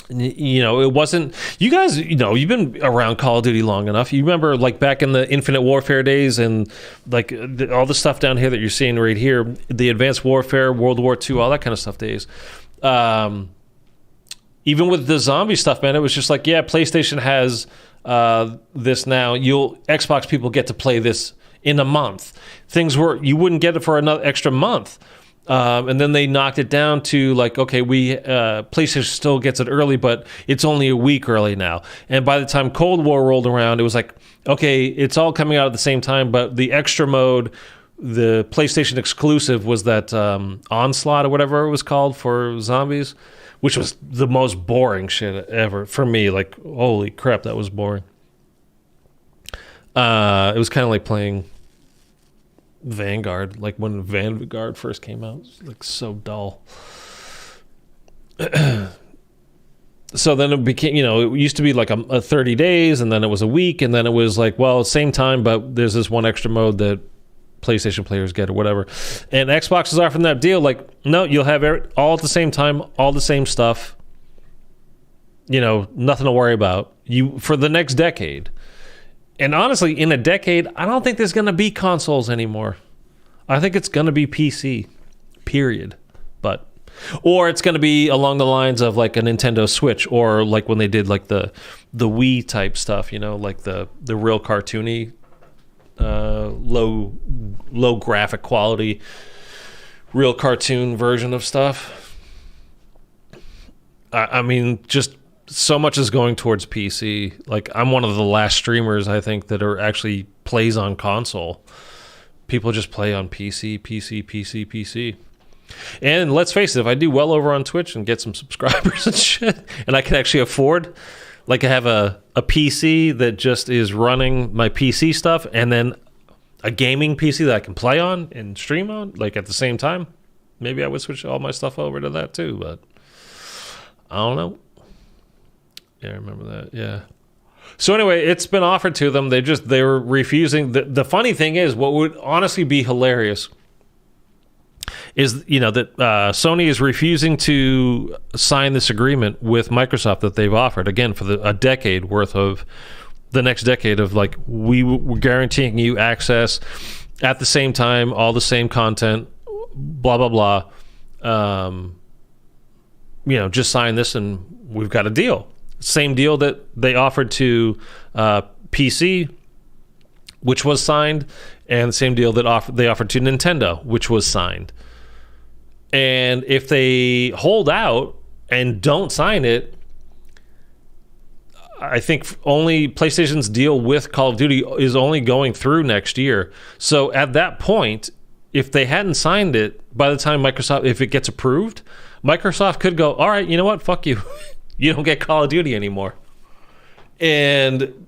it wasn't, you guys, you've been around Call of Duty long enough. You remember like back in the Infinite Warfare days and like all the stuff down here that you're seeing right here, the Advanced Warfare, World War II, all that kind of stuff days. Even with the zombie stuff, man, it was just like, yeah, PlayStation has this now. Xbox people get to play this in a month. Things were, you wouldn't get it for another extra month. And then they knocked it down to like, okay, PlayStation still gets it early, but it's only a week early now. And by the time Cold War rolled around, it was like, okay, it's all coming out at the same time, but the extra mode, the PlayStation exclusive was that Onslaught or whatever it was called for zombies, which was the most boring shit ever for me. Like, holy crap, that was boring. It was kind of like playing Vanguard, like when Vanguard first came out. It was like so dull. So then it became, it used to be like a 30 days, and then it was a week, and then it was like, well, same time, but there's this one extra mode that PlayStation players get or whatever. And Xbox is offering that deal, like, no, you'll have all at the same time, all the same stuff. Nothing to worry about. For the next decade. And honestly, in a decade, I don't think there's going to be consoles anymore. I think it's going to be PC, period. Or it's going to be along the lines of like a Nintendo Switch, or like when they did like the Wii type stuff, like the real cartoony, low graphic quality, real cartoon version of stuff. I mean, just so much is going towards PC. Like, I'm one of the last streamers, I think, that are actually plays on console. People just play on PC. And let's face it, if I do well over on Twitch and get some subscribers and shit, and I can actually afford, like, I have a PC that just is running my PC stuff, and then a gaming PC that I can play on and stream on, like, at the same time, maybe I would switch all my stuff over to that too, but I don't know. Yeah, I remember that. Yeah. So anyway, it's been offered to them. They were refusing. The funny thing is, what would honestly be hilarious is, you know, that Sony is refusing to sign this agreement with Microsoft that they've offered, again, for a decade worth of, the next decade of, like, we're guaranteeing you access at the same time, all the same content, blah, blah, blah. You know, just sign this and we've got a deal. Same deal that they offered to PC, which was signed, and the same deal that they offered to Nintendo, which was signed. And if they hold out and don't sign it, I think only PlayStation's deal with Call of Duty is only going through next year. So at that point, if they hadn't signed it, by the time Microsoft, if it gets approved, Microsoft could go, all right, you know what? Fuck you. You don't get Call of Duty anymore. And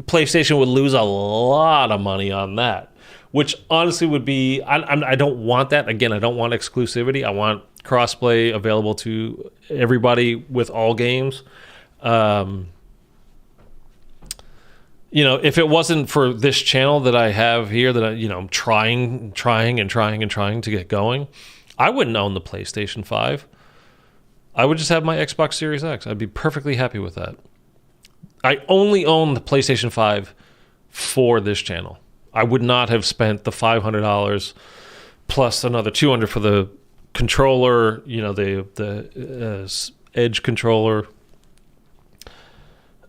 PlayStation would lose a lot of money on that, which honestly would be, I don't want that. Again, I don't want exclusivity. I want crossplay available to everybody with all games. You know, if it wasn't for this channel that I have here that I'm trying to get going, I wouldn't own the PlayStation 5. I would just have my Xbox Series X. I'd be perfectly happy with that. I only own the PlayStation 5 for this channel. I would not have spent the $500 plus another $200 for the controller, you know, the Edge controller.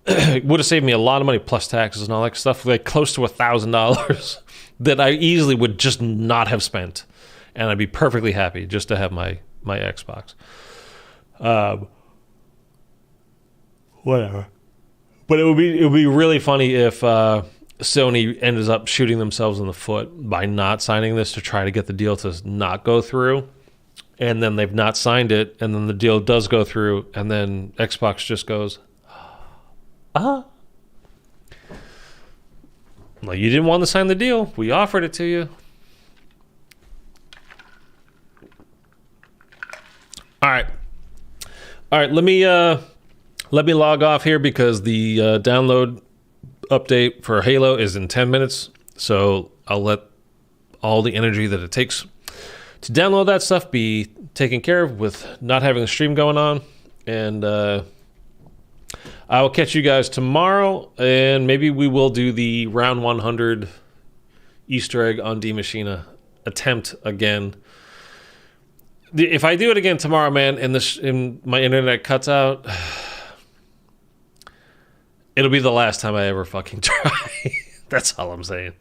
It would have saved me a lot of money plus taxes and all that stuff, like close to $1,000 that I easily would just not have spent, and I'd be perfectly happy just to have my Xbox. Whatever. But it would be really funny if Sony ends up shooting themselves in the foot by not signing this to try to get the deal to not go through, and then they've not signed it, and then the deal does go through, and then Xbox just goes, like, you didn't want to sign the deal. We offered it to you. All right. Let me log off here because the download update for Halo is in 10 minutes. So I'll let all the energy that it takes to download that stuff be taken care of with not having the stream going on. And I will catch you guys tomorrow, and maybe we will do the round 100 Easter egg on D Machina attempt again. If I do it again tomorrow, man, and my internet cuts out, it'll be the last time I ever fucking try. That's all I'm saying.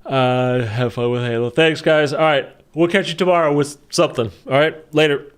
Have fun with Halo. Thanks, guys. All right, we'll catch you tomorrow with something. All right, later.